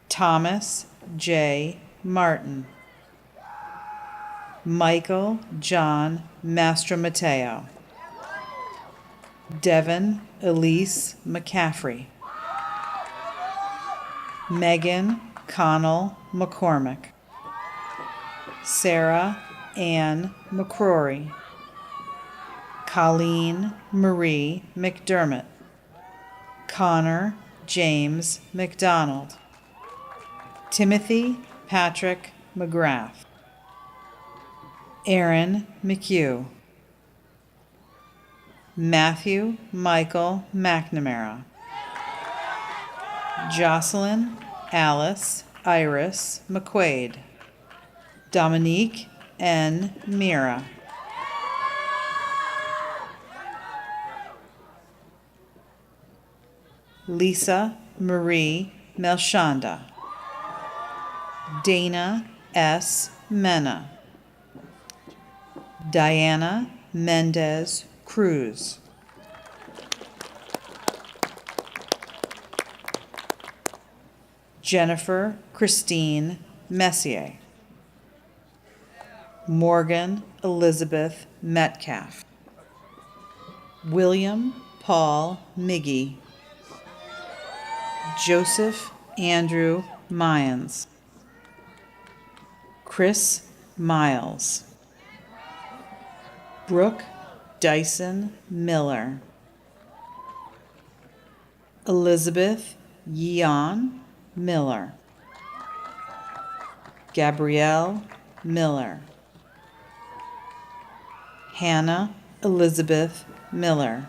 Thomas J. Martin. Michael John Mastromateo. Devin Elise McCaffrey. Megan Connell McCormick. Sarah Ann McCrory. Colleen Marie McDermott. Connor James McDonald. Timothy Patrick McGrath. Aaron McHugh. Matthew Michael McNamara. Jocelyn Alice Iris McQuaid. Dominique N. Mira. Lisa Marie Melchanda. Dana S. Mena. Diana Mendez Cruz. Jennifer Christine Messier. Morgan Elizabeth Metcalf. William Paul Miggy. Joseph Andrew Mayans. Chris Miles. Brooke Dyson Miller. Elizabeth Yeon Miller. Gabrielle Miller. Hannah Elizabeth Miller.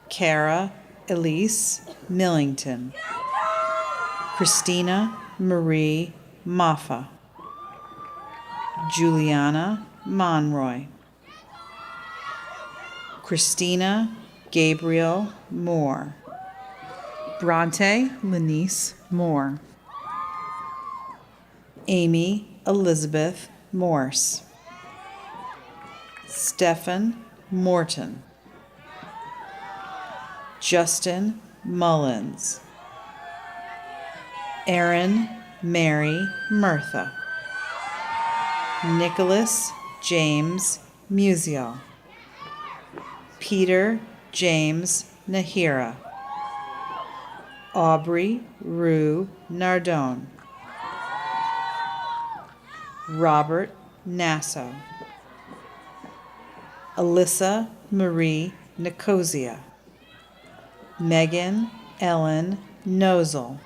Kara Elise Millington. Christina Marie Maffa. Juliana Monroy. Christina Gabriel Moore. Bronte Lenice Moore. Amy Elizabeth Morse. Stephen Morton. Justin Mullins. Erin Mary Murtha. Nicholas James Musial. Peter James Nahira. Aubrey Rue Nardone. Robert Nasso. Alyssa Marie Nicosia. Megan Ellen Nozel.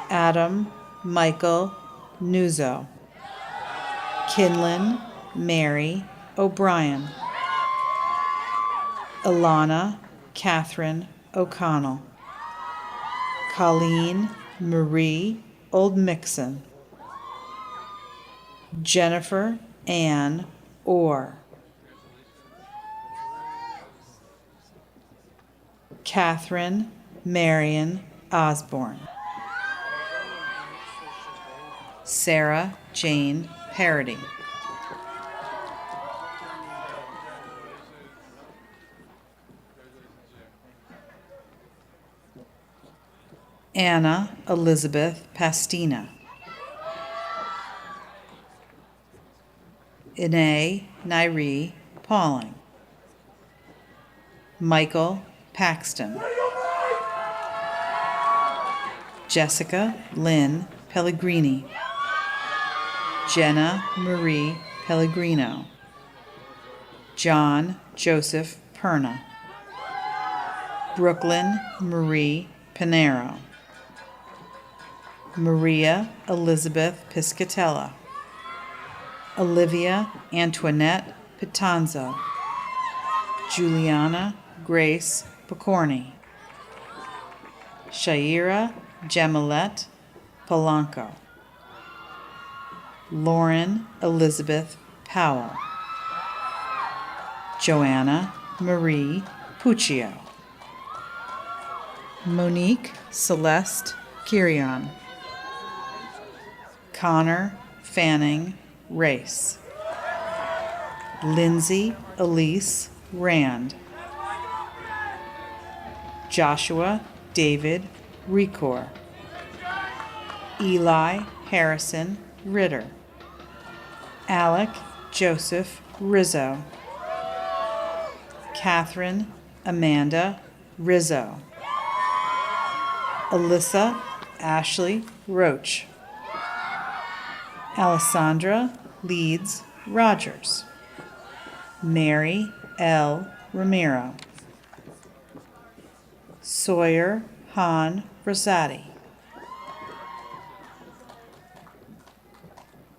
Adam Michael Nuzzo. Kinlan Mary O'Brien. Ilana Catherine O'Connell. Colleen Marie Oldmixon. Jennifer Ann Orr. Catherine Marion Osborne. Sarah Jane Parody. Anna Elizabeth Pastina. Ine Nairi Pauling. Michael Paxton. Jessica Lynn Pellegrini. Jenna Marie Pellegrino. John Joseph Perna. Brooklyn Marie Pinero. Maria Elizabeth Piscatella. Olivia Antoinette Pitanzo. Juliana Grace Picorni. Shaira Jamilette Polanco. Lauren Elizabeth Powell. Joanna Marie Puccio. Monique Celeste Kirion. Connor Fanning Race. Lindsay Elise Rand. Joshua David Recor. Eli Harrison Ritter. Alec Joseph Rizzo. Catherine Amanda Rizzo. Alyssa Ashley Roach. Alessandra Leeds Rogers. Mary L. Ramiro. Sawyer Han Rosati.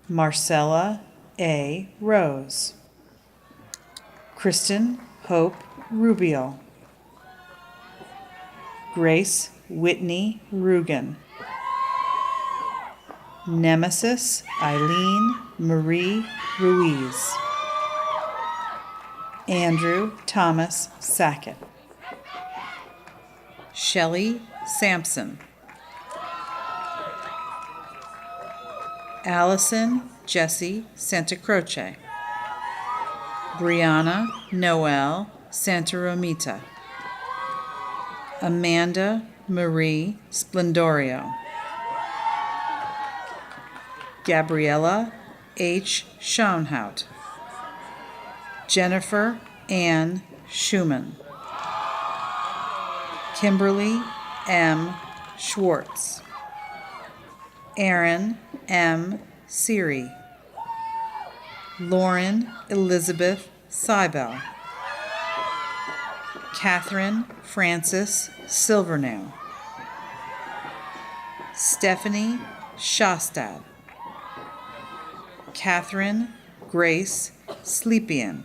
Marcella A. Rose. Kristen Hope Rubio. Grace Whitney Rugen. Nemesis Eileen Marie Ruiz. Andrew Thomas Sackett. Shelley Sampson. Allison Jessie Santa Croce. Brianna Noel Santa Romita. Amanda Marie Splendorio. Gabriella H. Schoenhout. Jennifer Ann Schumann. Kimberly M. Schwartz. Aaron M. Siri. Lauren Elizabeth Seibel. Catherine Frances Silvernail. Stephanie Shostad. Catherine Grace Sleepian.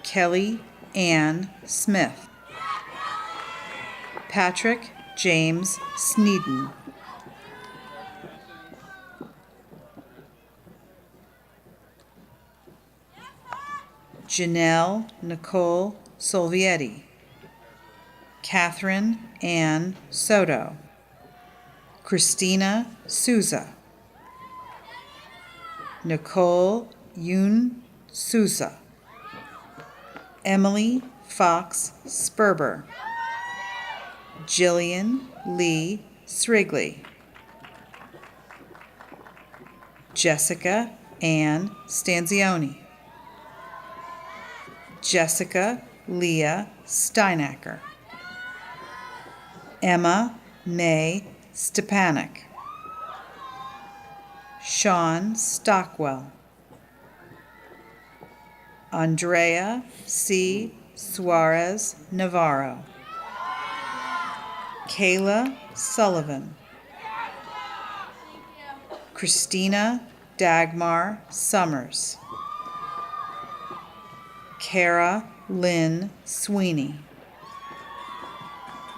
Kelly Ann Smith. Patrick James Sneeden. Janelle Nicole Solvietti. Catherine Ann Soto. Christina Souza. Nicole Yoon Souza. Emily Fox Sperber. Jillian Lee Srigley. Jessica Ann Stanzioni. Jessica Leah Steinacker. Emma May Stepanek. Sean Stockwell. Andrea C. Suarez Navarro. Kayla Sullivan. Christina Dagmar Summers. Kara Lynn Sweeney.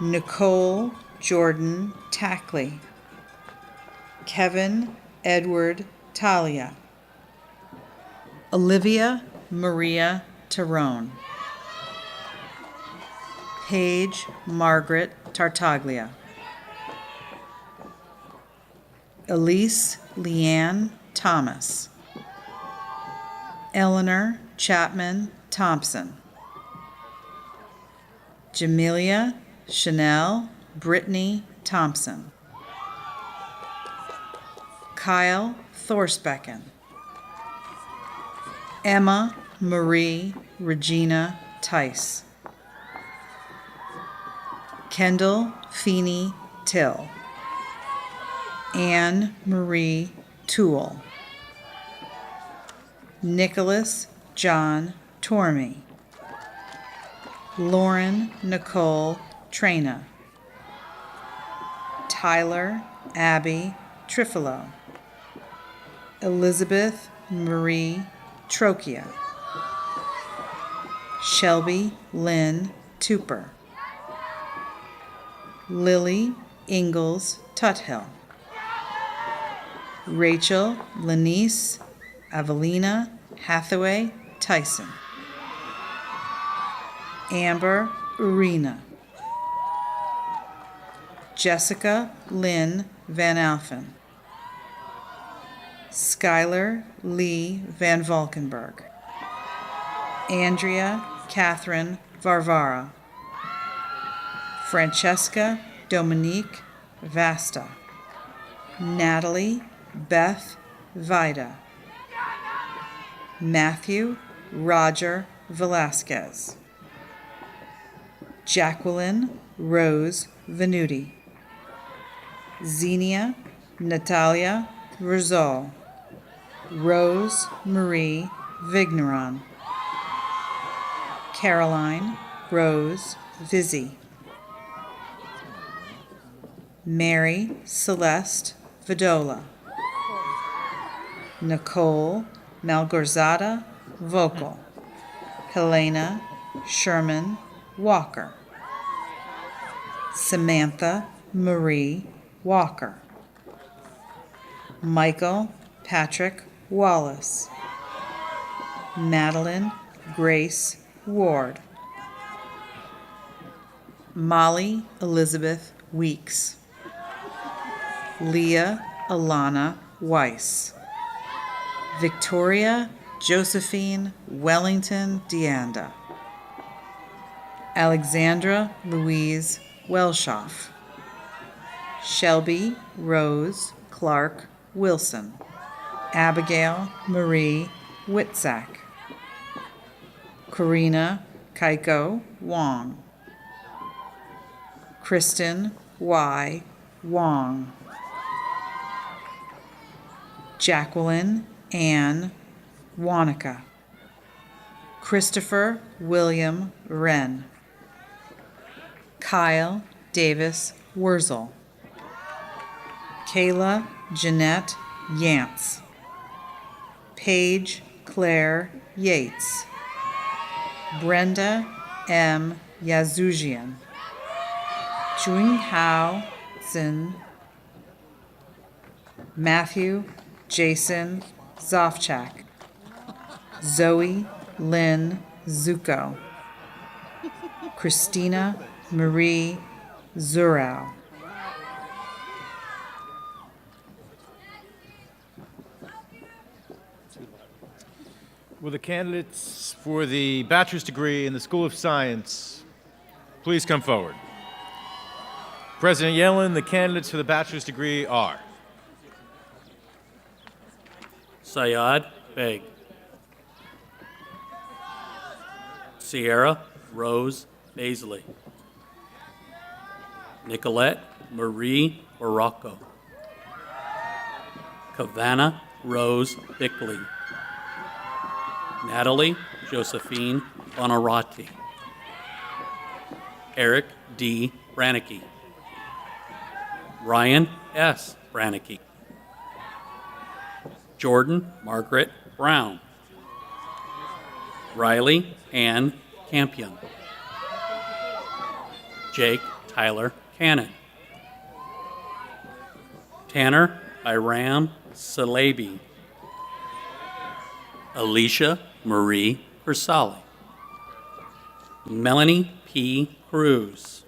Nicole Jordan Tackley. Kevin Edward Talia. Olivia Maria Tarone. Paige Margaret Tartaglia. Elise Leanne Thomas. Eleanor Chapman Thompson. Jamelia Chanel Brittany Thompson. Kyle Thorsbecken. Emma Marie Regina Tice. Kendall Feeney Till. Anne Marie Toole. Nicholas John Tormey. Lauren Nicole Trena. Tyler Abby Trifilo. Elizabeth Marie Trochia. Shelby Lynn Tupper. Lily Ingalls Tuthill. Rachel Lanice Avelina Hathaway Tyson. Amber Urena. Jessica Lynn Van Alphen. Skylar Lee Van Valkenburg. Andrea Catherine Varvara. Francesca Dominique Vasta. Natalie Beth Vida. Matthew Roger Velasquez. Jacqueline Rose Venuti. Xenia Natalia Rizal. Rose Marie Vigneron. Caroline Rose Vizzi. Mary Celeste Vidola. Nicole Malgorzata Vocal. Helena Sherman Walker. Samantha Marie Walker. Michael Patrick Wallace. Madeline Grace Ward. Molly Elizabeth Weeks. Leah Alana Weiss. Victoria Josephine Wellington Deanda. Alexandra Louise Welshoff. Shelby Rose Clark Wilson. Abigail Marie Witzak. Karina Kaiko Wong. Kristen Y. Wong. Jacqueline Ann Wanaka. Christopher William Wren. Kyle Davis Wurzel. Kayla Jeanette Yance. Paige Claire Yates. Brenda M. Yazujian. Junhao Zin. Matthew Jason Zofchak. Zoe Lynn Zuko. Christina Marie Zurau. Will the candidates for the bachelor's degree in the School of Science please come forward? President Yellen, the candidates for the bachelor's degree are Syed Beg. Sierra Rose Baisley. Nicolette Marie Baracco. Kavana Rose Bickley. Natalie Josephine Bonarati. Eric D. Branicki. Ryan S. Branicki. Jordan Margaret Brown. Riley Ann Campion. Jake Tyler Cannon. Tanner Iram Salabi. Alicia Marie Versali. Melanie P. Cruz.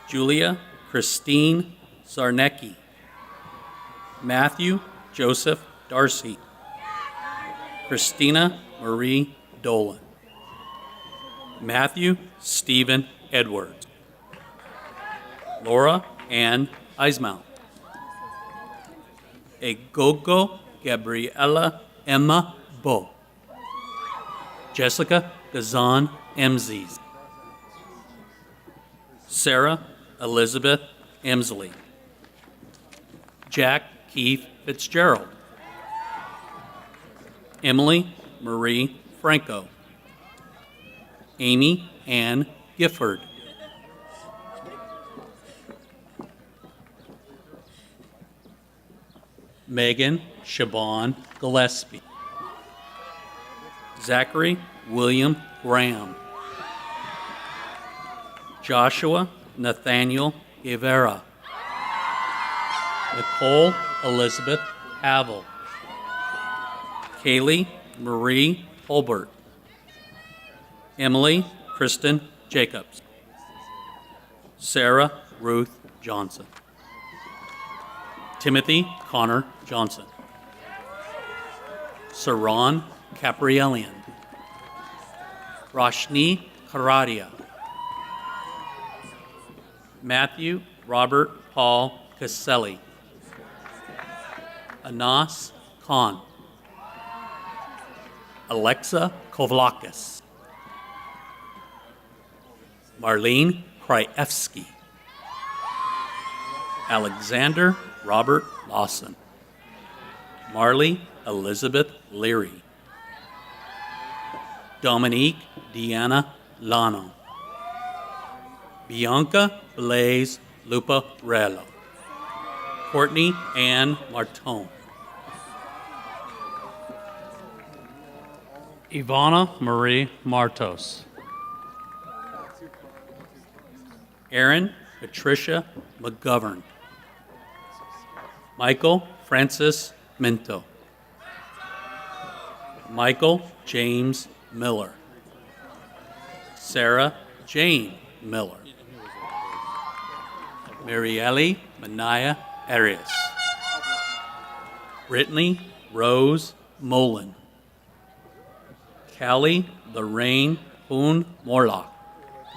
Julia Christine Zarnecki. Matthew Joseph Darcy. Christina Marie Dolan. Matthew Stephen Edwards. Laura Ann Eismount. Egogo Gabriela Emma Bo. Jessica Gazan Emzies. Sarah Elizabeth Emsley. Jack Keith Fitzgerald. Emily Marie Franco. Amy Ann Gifford. Megan Siobhan Gillespie. Zachary William Graham. Joshua Nathaniel Guevara. Nicole Elizabeth Havel. Kaylee Marie Holbert. Emily Kristen Jacobs. Sarah Ruth Johnson. Timothy Connor Johnson. Saran Caprielian. Roshni Karadia. Matthew Robert Paul Caselli. Anas Khan. Alexa Kovlakis. Marlene Kryevsky. Alexander Robert Lawson. Marley Elizabeth Leary. Dominique Deanna Lano. Bianca Blaise Luparello. Courtney Ann Martone. Ivana Marie Martos. Erin Patricia McGovern. Michael Francis Minto. Michael James Miller. Sarah Jane Miller. Marielle Manaya Arias. Brittany Rose Mullen. Callie Lorraine Poon Morlock.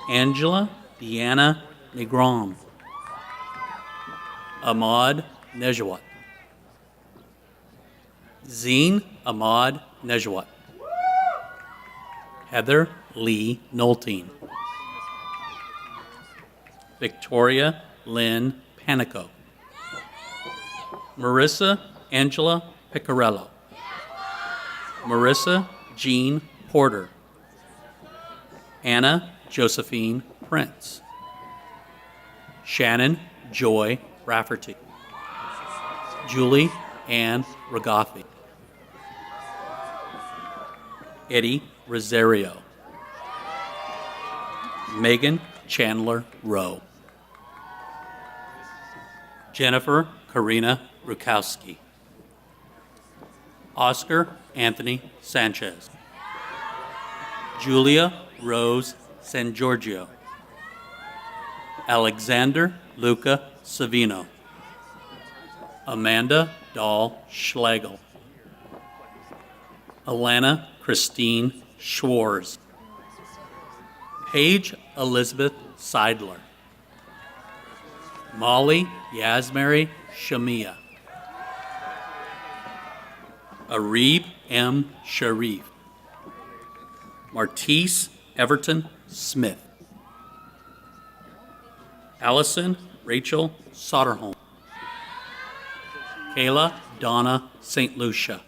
Angela Deanna Negron. Ahmad Nejawat. Zine Ahmad Nejawat. Heather Lee Noltine. Victoria Lynn Panico. Marissa Angela Picarello. Marissa Jean Porter. Anna Josephine Prince. Shannon Joy Rafferty. Julie Ann Ragathi. Eddie Rosario. Megan Chandler Rowe. Jennifer Karina Rukowski. Oscar Anthony Sanchez. Julia Rose San Giorgio. Alexander Luca Savino. Amanda Dahl Schlegel. Alana Christine Schwarz. Paige Elizabeth Seidler. Molly Yasmary Shamia. Arib M. Sharif. Martise Everton Smith. Allison Rachel Soderholm. Kayla Donna St. Lucia.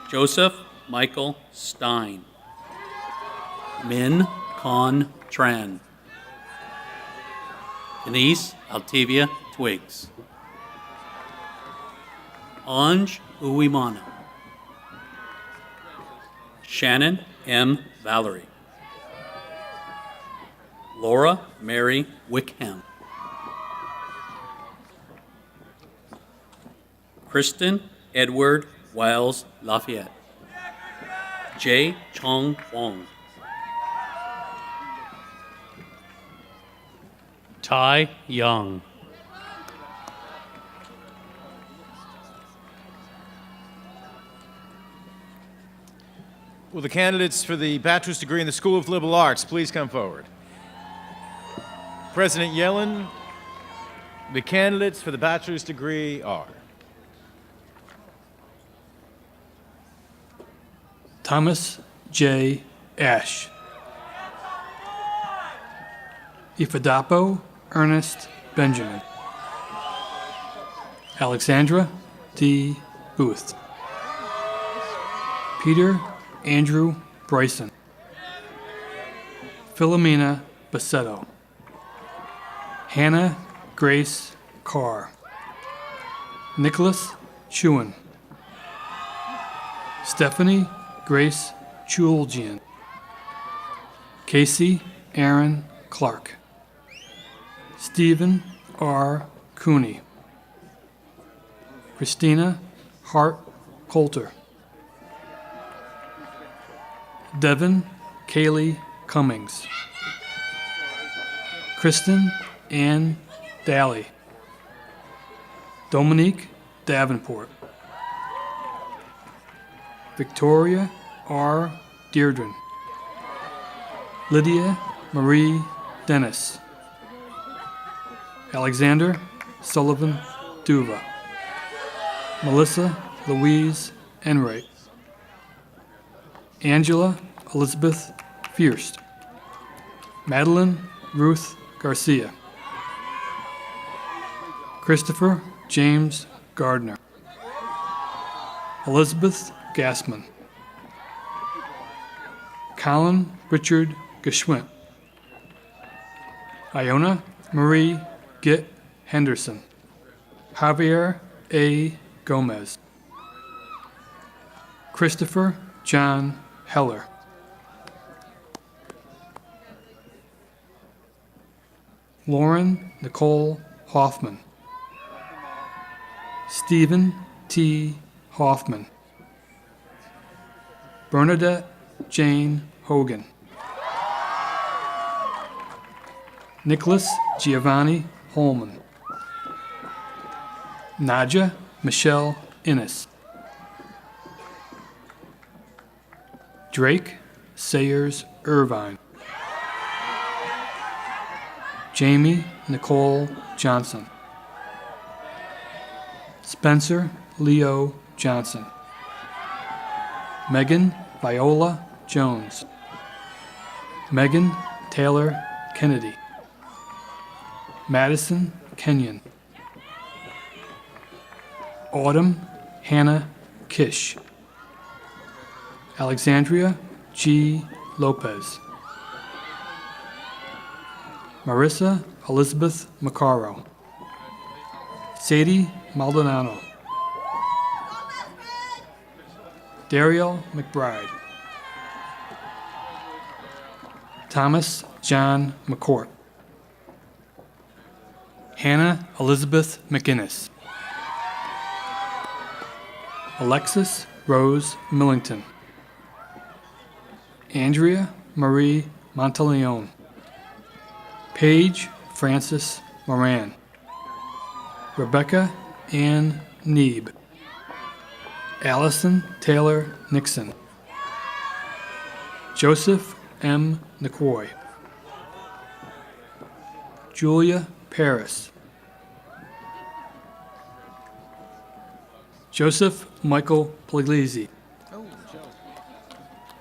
Joseph Michael Stein. Min Con Tran. Denise Altavia Twiggs. Anj Uwimana. Shannon M. Valerie. Laura Mary Wickham. Kristen Edward Wiles Lafayette. J. Chong Wong. Tai Young. Will the candidates for the bachelor's degree in the School of Liberal Arts please come forward? President Yellen, the candidates for the bachelor's degree are Thomas J. Ash. Ifadapo Ernest Benjamin. Alexandra D. Booth. Peter Andrew Bryson. Philomena Bassetto. Hannah Grace Carr. Nicholas Chewin. Stephanie Grace Chulgian. Casey Aaron Clark. Stephen R. Cooney. Christina Hart Coulter. Devin Kaylee Cummings. Kristen Ann Daly. Dominique Davenport. Victoria R. Deardren. Lydia Marie Dennis. Alexander Sullivan Duva. Melissa Louise Enright. Angela Elizabeth Fierst. Madeline Ruth Garcia. Christopher James Gardner. Elizabeth Gassman. Colin Richard Geschwint. Iona Marie Gitt Henderson. Javier A. Gomez. Christopher John Heller. Lauren Nicole Hoffman. Stephen T. Hoffman. Bernadette Jane Hogan. Nicholas Giovanni Holman. Nadja Michelle Innes. Drake Sayers Irvine. Jamie Nicole Johnson. Spencer Leo Johnson. Megan Viola Jones. Megan Taylor Kennedy. Madison Kenyon. Autumn Hannah Kish. Alexandria G. Lopez. Marissa Elizabeth Macaro. Sadie Maldonado. Dariel McBride. Thomas John McCourt. Hannah Elizabeth McInnes. Alexis Rose Millington. Andrea Marie Monteleone. Paige Frances Moran. Rebecca Ann Neeb. Allison Taylor Nixon. Joseph M. Nicoy. Julia Paris. Joseph Michael Puglisi.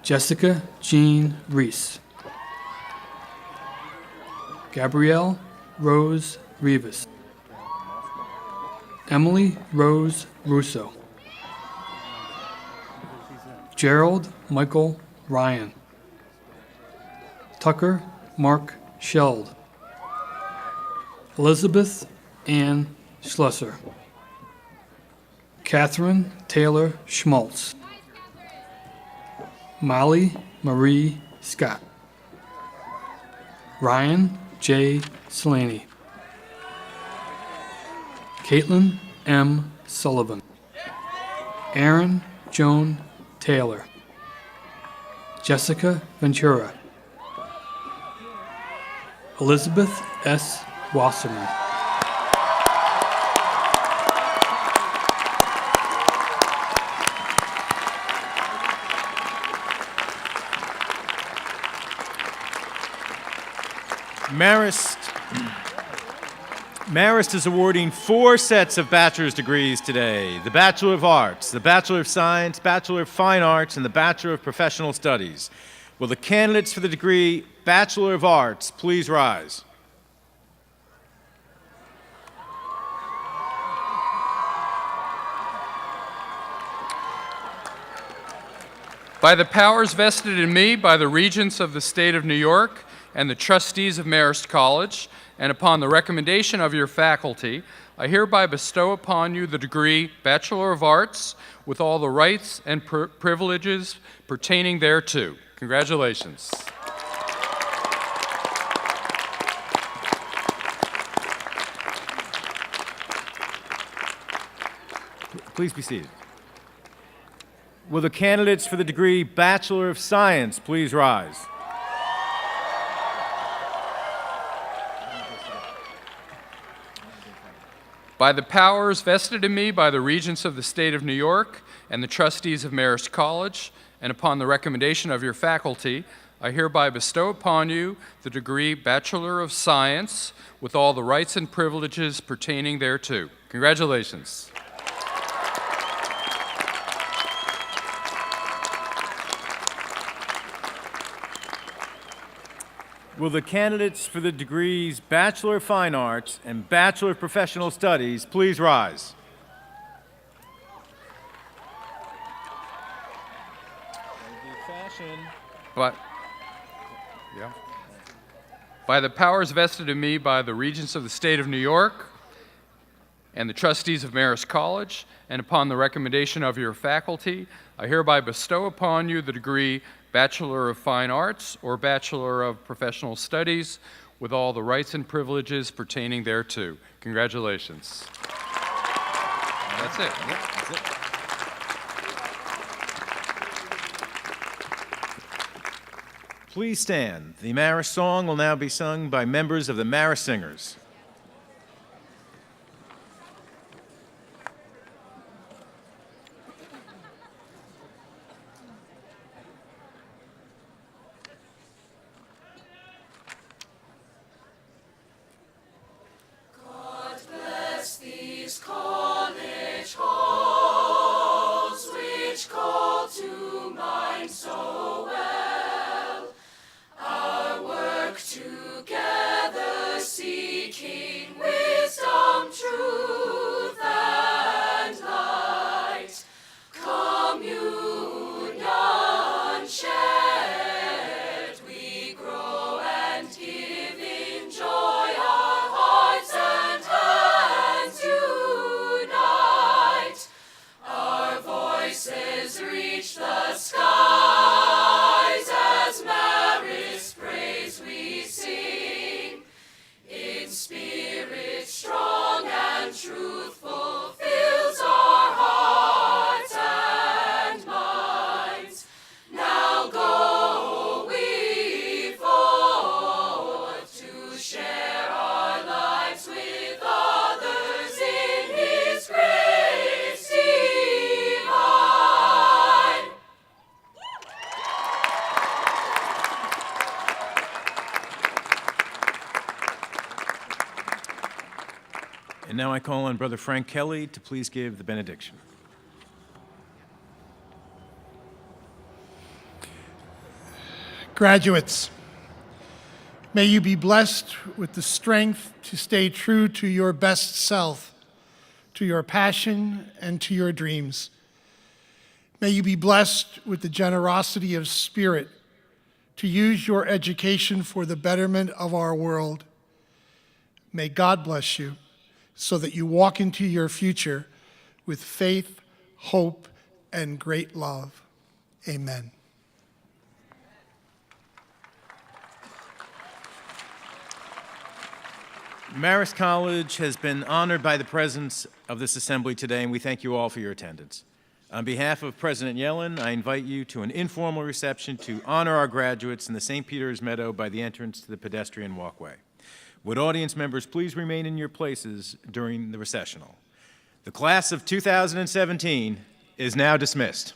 Jessica Jean Reese. Gabrielle Rose Rivas. Emily Rose Russo. Gerald Michael Ryan. Tucker Mark Sheld. Elizabeth Ann Schlusser. Catherine Taylor Schmaltz. Molly Marie Scott. Ryan J. Slaney. Caitlin M. Sullivan. Aaron Joan Taylor. Jessica Ventura. Elizabeth S. Wasserman. Marist is awarding 4 sets of bachelor's degrees today: the Bachelor of Arts, the Bachelor of Science, Bachelor of Fine Arts, and the Bachelor of Professional Studies. Will the candidates for the degree Bachelor of Arts please rise? By the powers vested in me by the Regents of the State of New York and the trustees of Marist College, and upon the recommendation of your faculty, I hereby bestow upon you the degree Bachelor of Arts with all the rights and privileges pertaining thereto. Congratulations. Please be seated. Will the candidates for the degree Bachelor of Science please rise? By the powers vested in me by the Regents of the State of New York and the trustees of Marist College, and upon the recommendation of your faculty, I hereby bestow upon you the degree Bachelor of Science with all the rights and privileges pertaining thereto. Congratulations. Will the candidates for the degrees Bachelor of Fine Arts and Bachelor of Professional Studies please rise? By the powers vested in me by the Regents of the State of New York and the trustees of Marist College, and upon the recommendation of your faculty, I hereby bestow upon you the degree Bachelor of Fine Arts or Bachelor of Professional Studies with all the rights and privileges pertaining thereto. Congratulations. That's it. That's it. Please stand. The Marist song will now be sung by members of the Marist Singers. God bless these college halls, which call to mind so well our work together, seeking wisdom, truth, and light, communion shared, we grow and give in joy, our hearts and hands unite, our voices reach the skies as Marist praise we sing, in spirit strong and truthful fills our hearts and minds. Now go we forth to share our lives with others in His grace divine. And now I call on Brother Frank Kelly to please give the benediction. Graduates, may you be blessed with the strength to stay true to your best self, to your passion, and to your dreams. May you be blessed with the generosity of spirit to use your education for the betterment of our world. May God bless you so that you walk into your future with faith, hope, and great love. Amen. Marist College has been honored by the presence of this assembly today, and we thank you all for your attendance. On behalf of President Yellen, I invite you to an informal reception to honor our graduates in the St. Peter's Meadow by the entrance to the pedestrian walkway. Would audience members please remain in your places during the recessional? The class of 2017 is now dismissed.